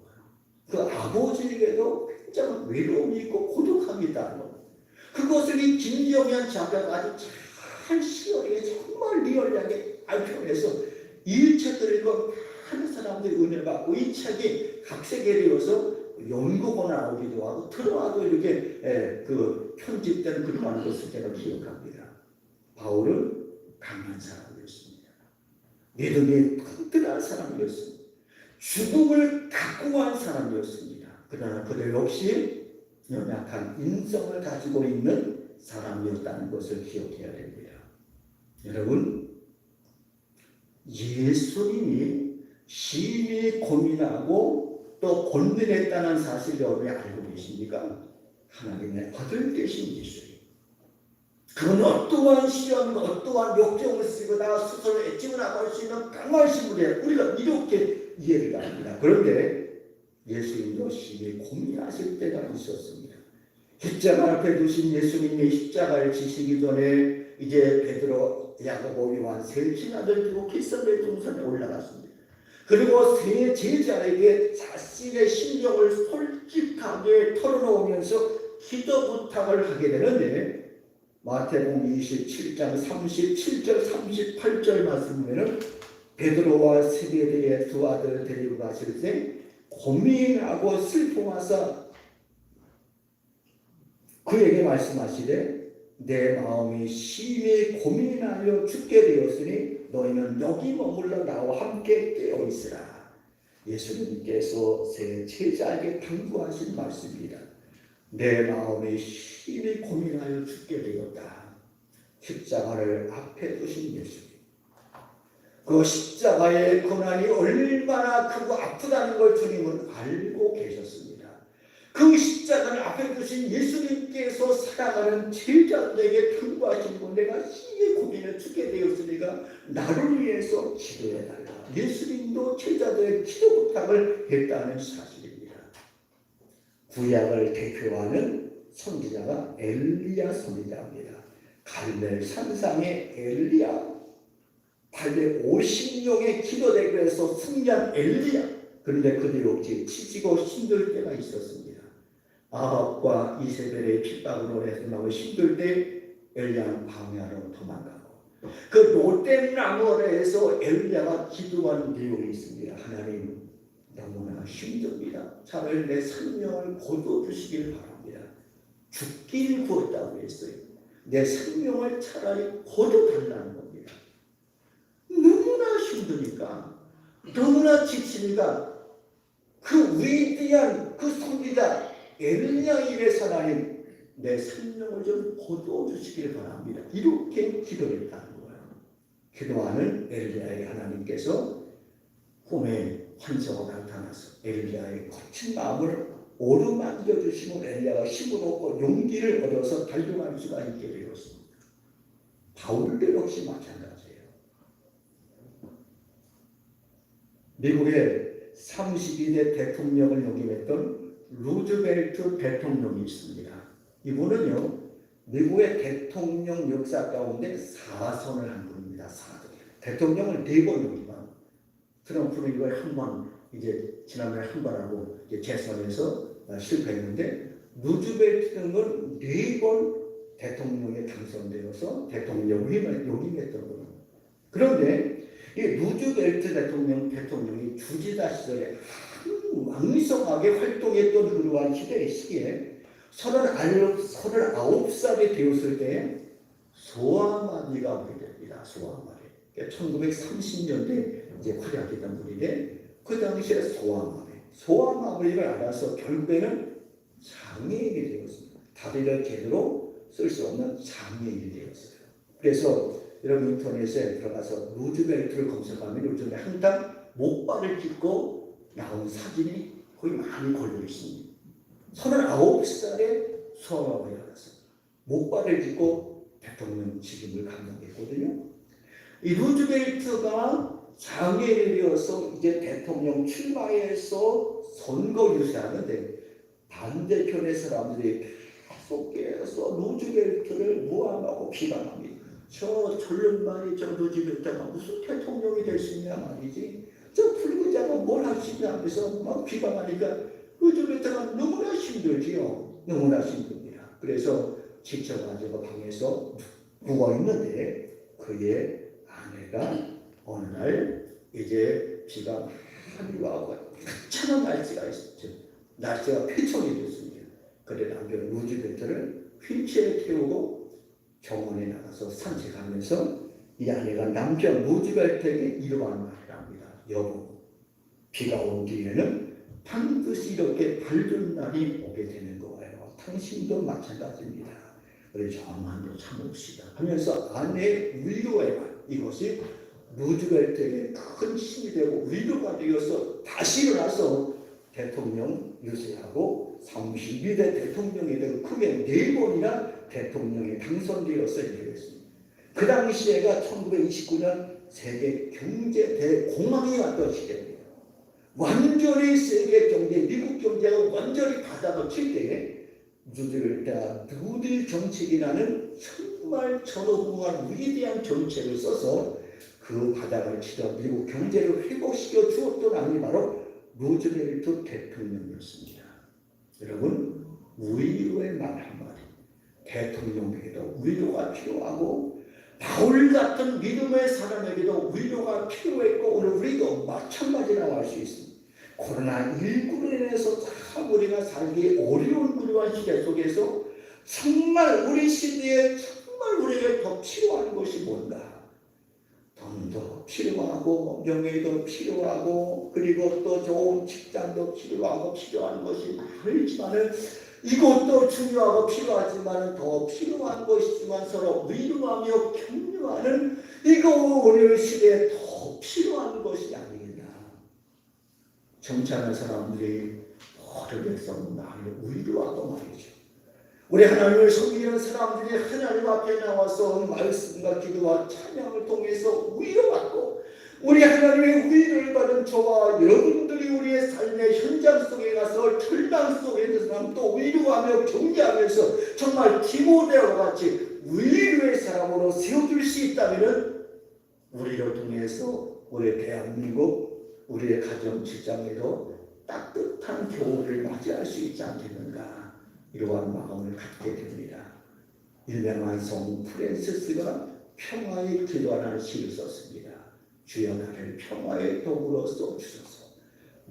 그 아버지에게도 굉장히 외로움이 있고 고독함이 있다는 거예요. 그것을 이 김정현 작가가 아주 잘 시원하게 정말 리얼하게 알펴내서 이 책을 읽고 많은 사람들이 은혜를 받고 이 책이 각색이 되어서 연구가 나오기도 하고 들어와도 이렇게 그 편집된 그런 것을 제가 기억합니다. 바울은 강한 사람이었습니다. 믿음이 튼튼한 사람이었습니다. 죽음을 각오한 사람이었습니다. 그러나 그들 역시 연약한 인성을 가지고 있는 사람이었다는 것을 기억해야 됩니다. 여러분, 예수님이 심히 고민하고 또 권면했다는 사실을 여러분이 알고 계십니까? 하나님의 아들 되신 예수님. 그건 어떠한 시험, 어떠한 역정을 쓰고 나 스스로 애증을 나갈 수 있는 강하신 분이에요. 우리가 이렇게 이해를 합니다. 그런데 예수님도 심히 고민하실 때가 있었습니다. 십자가 앞에 두신 예수님이 십자가를 지시기 전에 이제 베드로, 야고보, 요한 세 친아들 들고 겟세마네 동산에 올라갔습니다. 그리고 세 제자에게 자신의 심정을 솔직하게 털어놓으면서 기도 부탁을 하게 되는데 마태복음 27장 37절 38절 말씀 보면은 베드로와 세베대의 두 아들을 데리고 가실 때 고민하고 슬퍼하사 그에게 말씀하시되 내 마음이 심히 고민하여 죽게 되었으니 너희는 여기 머물러 나와 함께 깨어 있으라. 예수님께서 세 제자에게 당부하신 말씀입니다. 내 마음이 심히 고민하여 죽게 되었다. 십자가를 앞에 두신 예수님. 그 십자가의 고난이 얼마나 크고 아프다는 걸 주님은 알고 계셨습니다. 그 십자가를 앞에 두신 예수님께서 사랑하는 제자들에게 당부하신 분, 내가 심히 고민을 죽게 되었으니까 나를 위해서 기도해달라. 예수님도 제자들의 기도 부탁을 했다는 사실입니다. 구약을 대표하는 선지자가 엘리야 선지자입니다. 갈멜 산상의 엘리야, 850명의 기도대결에서 승리한 엘리야. 그런데 그들 역시 지치고 힘들 때가 있었습니다. 아합과 이세벨의 핍박으로 해서 너무 힘들 때 엘리야는 광야로 도망가고 그 롯된 나무 아래에서 엘리야가 기도한 내용이 있습니다. 하나님, 너무나 힘듭니다. 차라리 내 생명을 거둬 주시길 바랍니다. 죽길 구했다고 했어요. 내 생명을 차라리 거둬달라는 겁니다. 너무나 힘드니까, 너무나 지치니까 그 위대한 그 선지자 엘리야 입에서 하나님 내 생명을 좀 거둬주시길 바랍니다. 이렇게 기도를 했다는 거예요. 기도하는 엘리야의 하나님께서 꿈에 환상으로 나타나서 엘리야의 거친 마음을 어루만져 주시고 엘리야가 힘을 얻고 용기를 얻어서 달려갈 수가 있게 되었습니다. 바울도 역시 마찬가지예요. 미국의 32대 대통령을 역임했던 루즈벨트 대통령이 있습니다. 이분은요, 미국의 대통령 역사 가운데 4선을 한 분입니다. 4선. 대통령을 4번 역임한. 트럼프는 이걸 한 번, 이제 지난번에 한 번 하고 이제 재선에서 실패했는데, 루즈벨트는 4번 대통령에 당선되어서 대통령 역임했던 분입니다. 그런데 이 루즈벨트 대통령이 주지사 시절에 왕성하게 활동했던 그러한 시기에 39살이 되었을 때 소아마비가 오게 됩니다. 소아마비. 1930년대 이제 활약했던 분인데 그 당시에 소아마비를 알아서 결국에는 장애인이 되었습니다. 다리를 제대로 쓸 수 없는 장애인이 되었어요. 그래서 여러분 인터넷에 들어가서 루즈벨트를 검색하면 요즘에 항상 목발을 짚고 나온 사진이 거의 많이 걸려 있습니다. 39살에 소아마비를 알았어요. 목발을 짚고 대통령 직임을 감당했거든요. 이 루즈벨트가 장애인이 되어서 이제 대통령 출마해서 선거 유세하는데 반대편의 사람들이 계속해서 루즈벨트를 모함하고 비방합니다. 저 젊은말이 저 루즈벨트가 무슨 대통령이 될 수 있냐 말이지. 저 불구자가 뭘 할 수 있냐 하면서 막 비방하니까 루즈벨트가 너무나 힘들지요. 너무나 힘듭니다. 그래서 지쳐가지고 방에서 누워있는데 그의 아내가 어느 날 이제 비가 많이 와고 찬찬한 날씨가 있었죠. 날씨가 폐천이 됐습니다. 그래 남편 루즈벨트를 휠체어에 태우고 정원에 나가서 산책하면서 이 아내가 남편 루즈벨트에게 이러한 말을 합니다. 여보, 비가 온 뒤에는 반드시 이렇게 밝은 날이 오게 되는 거예요. 당신도 마찬가지입니다. 우리 조금만 더 참읍시다 하면서 아내의 위로의 말, 이것이 루즈벨트에게 큰 힘이 되고 위로가 되어서 다시 일어나서 대통령 유세하고 32대 대통령이 되고 크게 4번이나 대통령이 당선되어서 이렇게 됐습니다. 그 당시에가 1929년 세계 경제 대공황이 왔던 시대입니다. 완전히 세계 경제, 미국 경제가 완전히 바닥을 칠 때에 루즈벨트가 누딜 정책이라는 정말 전후무한 위대한 정책을 써서 그 바닥을 치던 미국 경제를 회복시켜 주었던 아니 바로 루즈벨트 대통령이었습니다. 여러분, 위로의 말 한마디. 대통령에게도 위로가 필요하고 바울 같은 믿음의 사람에게도 위로가 필요했고 오늘 우리도 마찬가지라고 할 수 있습니다. 코로나19로 인해서 참 우리가 살기 어려운 그러한 시대 속에서 정말 우리 시대에 정말 우리에게 더 필요한 것이 뭔가? 돈도 필요하고 명예도 필요하고 그리고 또 좋은 직장도 필요하고 필요한 것이 많지만은 이것도 중요하고 필요하지만 더 필요한 것이지만 서로 위로하며 격려하는 이거 오늘 시대에 더 필요한 것이 아니겠나. 정치하는 사람들이 모든 백성 나를 위로하고 말이죠. 우리 하나님을 섬기는 사람들이 하나님 앞에 나와서 말씀과 기도와 찬양을 통해서 위로받고 우리 하나님의 위로를 받은 저와 여러분들이 우리의 삶의 현장 속에 가서 절망 속에 있는 사람 또 위로하며 격려하면서 정말 디모데와 같이 위로의 사람으로 세워줄 수 있다면 우리를 통해서 우리 대한민국 우리의 가정 직장에도 따뜻한 겨울을 맞이할 수 있지 않겠는가. 이러한 마음을 갖게 됩니다. 유명한 성 프랜시스가 평화의 기도하는 시를 썼습니다. 주여 나를 평화의 도구로 써주소서.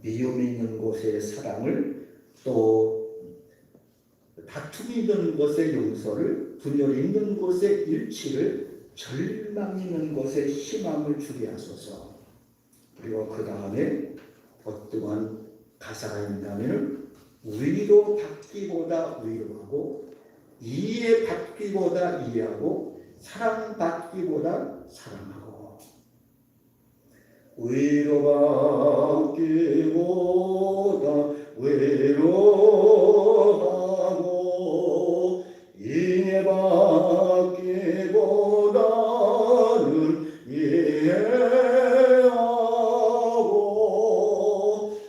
미움 있는 곳의 사랑을 또 다툼이 있는 곳의 용서를, 분열이 있는 곳의 일치를, 절망이 있는 곳에 희망을 주게 하소서. 그리고 그 다음에 어떠한 가사가 있다면 위로 받기보다 위로하고, 이해받기보다 이해하고, 사랑받기보다 사랑하고. 위로받기보다 위로하고, 이해받기보다는 이해하고,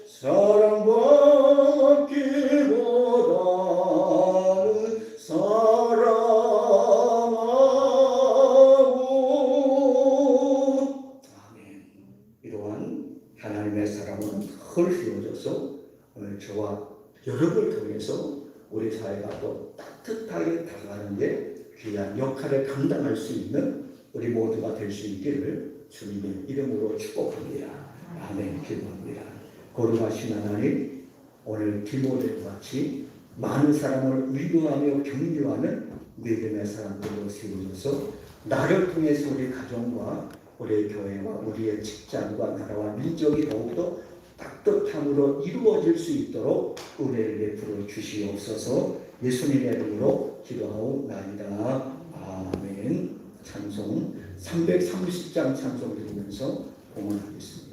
사랑받기보다는 사랑하고. 아멘. 이러한 하나님의 사랑은 헐 휘어져서 오늘 저와 여러분을 통해서 우리 사회가 또 따뜻하게 다가가는 데 귀한 역할을 감당할 수 있는 우리 모두가 될 수 있기를 주님의 이름으로 축복합니다. 아멘. 기도합니다. 거룩하신 하나님, 오늘 디모데와 같이 많은 사람을 위로하며 격려하는 믿음의 사람들로 세우셔서 나를 통해서 우리 가정과 우리 교회와 우리의 직장과 나라와 민족이 더욱더 따뜻함으로 이루어질 수 있도록 은혜를 베풀어 주시옵소서. 예수님의 이름으로 기도하옵나이다. 아멘. 찬송 330장 찬송 드리면서 공헌하겠습니다.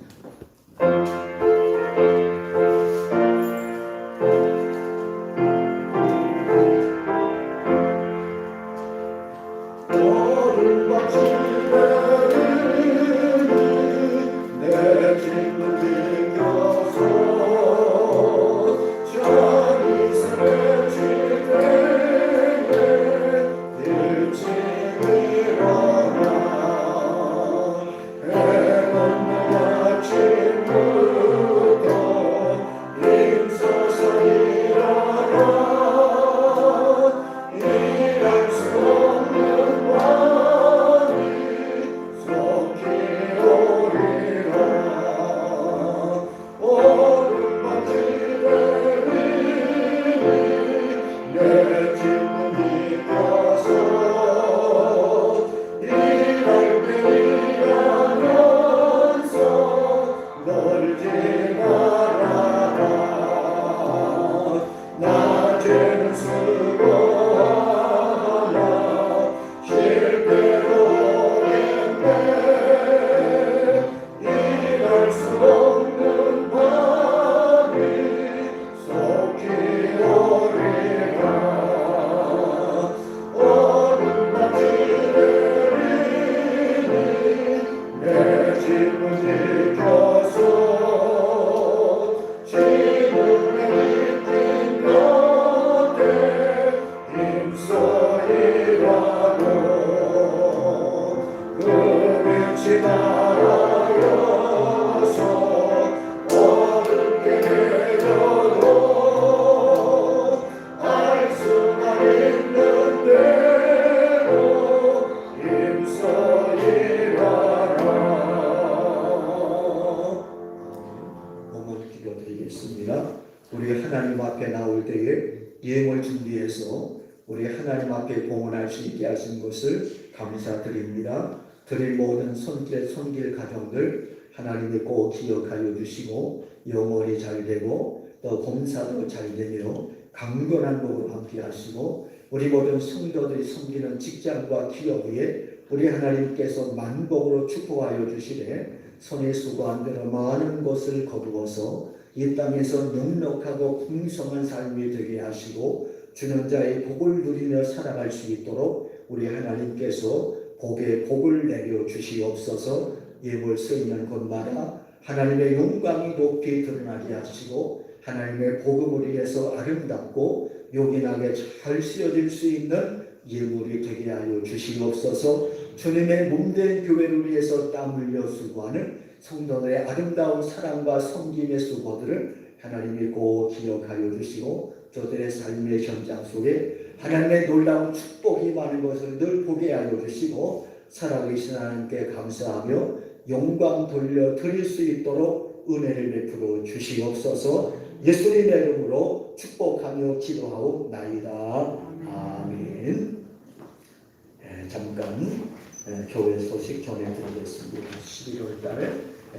우리 하나님 앞에 나올 때에 예물 준비해서 우리 하나님 앞에 공헌할 수 있게 하신 것을 감사드립니다. 드릴 모든 손길 가정들 하나님이 꼭 기억하여 주시고 영원히 잘 되고 또 봉사도 잘 되며 강건한 복으로 함께 하시고 우리 모든 성도들이 섬기는 직장과 기업 위에 우리 하나님께서 만복으로 축복하여 주시되 손에 수고한 대로 많은 것을 거두어서 이 땅에서 넉넉하고 풍성한 삶이 되게 하시고 주는 자의 복을 누리며 살아갈 수 있도록 우리 하나님께서 복에 복을 내려 주시옵소서. 예물 쓰이는 곳마다 하나님의 영광이 높이 드러나게 하시고 하나님의 복음을 위해서 아름답고 요긴하게 잘 쓰여질 수 있는 예물이 되게 하여 주시옵소서. 주님의 몸된 교회를 위해서 땀 흘려 수고하는 성도들의 아름다운 사랑과 섬김의 수고들을 하나님이 꼭 기억하여 주시고 저들의 삶의 현장 속에 하나님의 놀라운 축복이 많은 것을 늘 보게 하여 주시고 살아계신 하나님께 감사하며 영광 돌려 드릴 수 있도록 은혜를 베풀어 주시옵소서. 예수님의 이름으로 축복하며 기도하옵나이다. 아멘. 잠깐 교회 소식 전해드리겠습니다. 11월 달에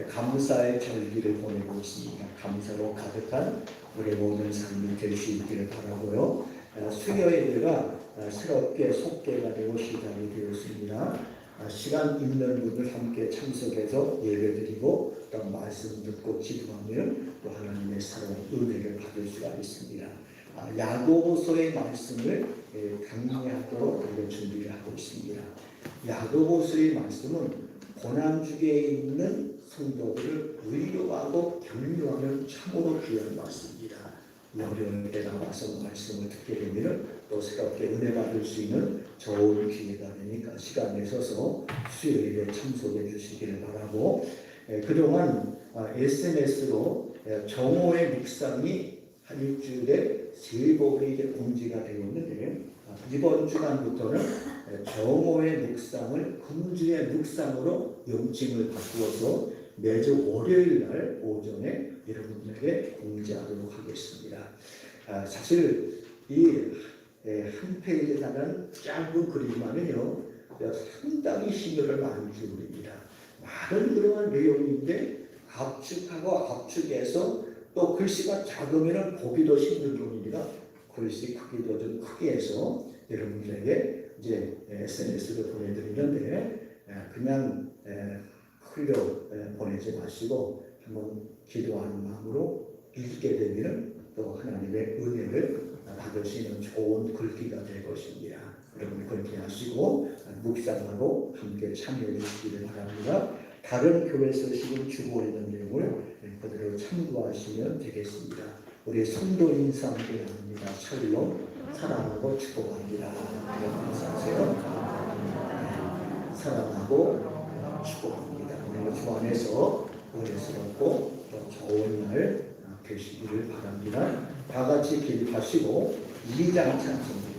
감사의 절기를 보내고 있습니다. 감사로 가득한 우리 모든 삶이 될 수 있기를 바라고요. 수요일가 새롭게 속개가 되고 시작이 되었습니다. 시간 있는 분들 함께 참석해서 예배드리고 또 말씀 듣고 기도하면 또 하나님의 사랑 은혜를 받을 수가 있습니다. 야고보서의 말씀을 강의하도록 준비를 하고 있습니다. 야고보서의 말씀은 고난중에 있는 성도들을 위로하고 격려하는 참으로 귀한 말씀입니다. 어려운 때 나와서 말씀을 듣게 되면 또 새롭게 은혜 받을 수 있는 좋은 기회가 되니까 시간 내셔서 수요일에 참석해 주시기를 바라고, 그동안 SNS로 정오의 묵상이 한 일주일에 3번이 공지가 되었는데, 이번 주간부터는 정오의 묵상을 금주의 묵상으로 명칭을 바꾸어서 매주 월요일 날 오전에 여러분들에게 공지하도록 하겠습니다. 사실 이 한 페이지에 달하는 짧은 글이만은요 상당히 신경을 많이 기울입니다. 많은 그러한 내용인데 압축하고 압축해서 또 글씨가 작으면 보기도 힘든 분이니까 글씨 크기도 좀 크게 해서 여러분들에게 이제 SNS로 보내드리는데 그냥 흘려 보내지 마시고 한번 기도하는 마음으로 읽게 되면 또 하나님의 은혜를 받을 수 있는 좋은 글귀가 될 것입니다. 여러분 그렇게 하시고 묵상하고 함께 참여해 주시기를 바랍니다. 다른 교회에서 지금 주고 있는 내용을 그대로 참고하시면 되겠습니다. 우리 성도 인사 함께 합니다. 샬롬, 사랑하고 축복합니다. 인사하세요. 사랑하고 축복합니다. 오늘 주 안에서 은혜스럽고 또 좋은 날 되시기를 바랍니다. 다 같이 기립하시고 2장 찬송드립니다.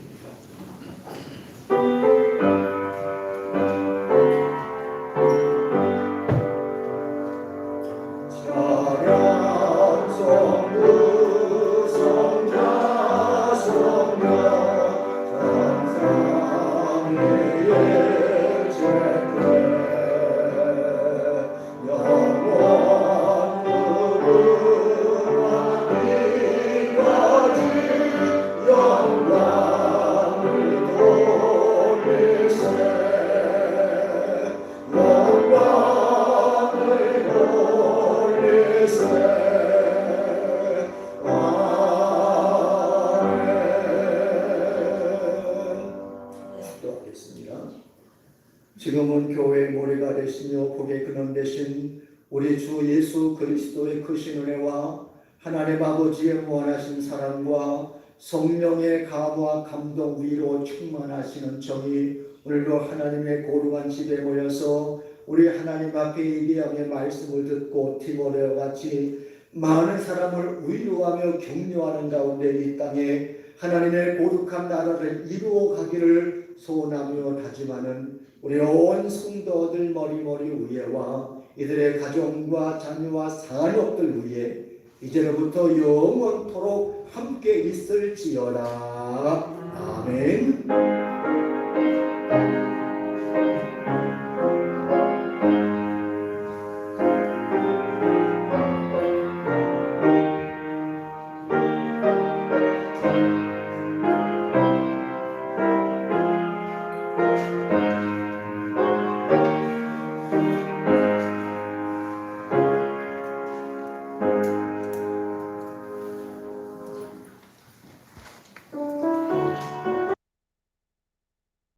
지금은 교회의 모래가 되시며 복의 근원 되신 우리 주 예수 그리스도의 크신 은혜와 하나님 아버지의 무한하신 사랑과 성령의 감화 감동 위로 충만하시는 정이 오늘도 하나님의 거룩한 집에 모여서 우리 하나님 앞에 예배하며 말씀을 듣고 디모데와 같이 많은 사람을 위로하며 격려하는 가운데 이 땅에 하나님의 거룩한 나라를 이루어 가기를 소원하며 다짐하는 우리 온 성도들 머리머리 위에와 이들의 가정과 자녀와 산업들 위에 이제로부터 영원토록 함께 있을지어다. 아멘.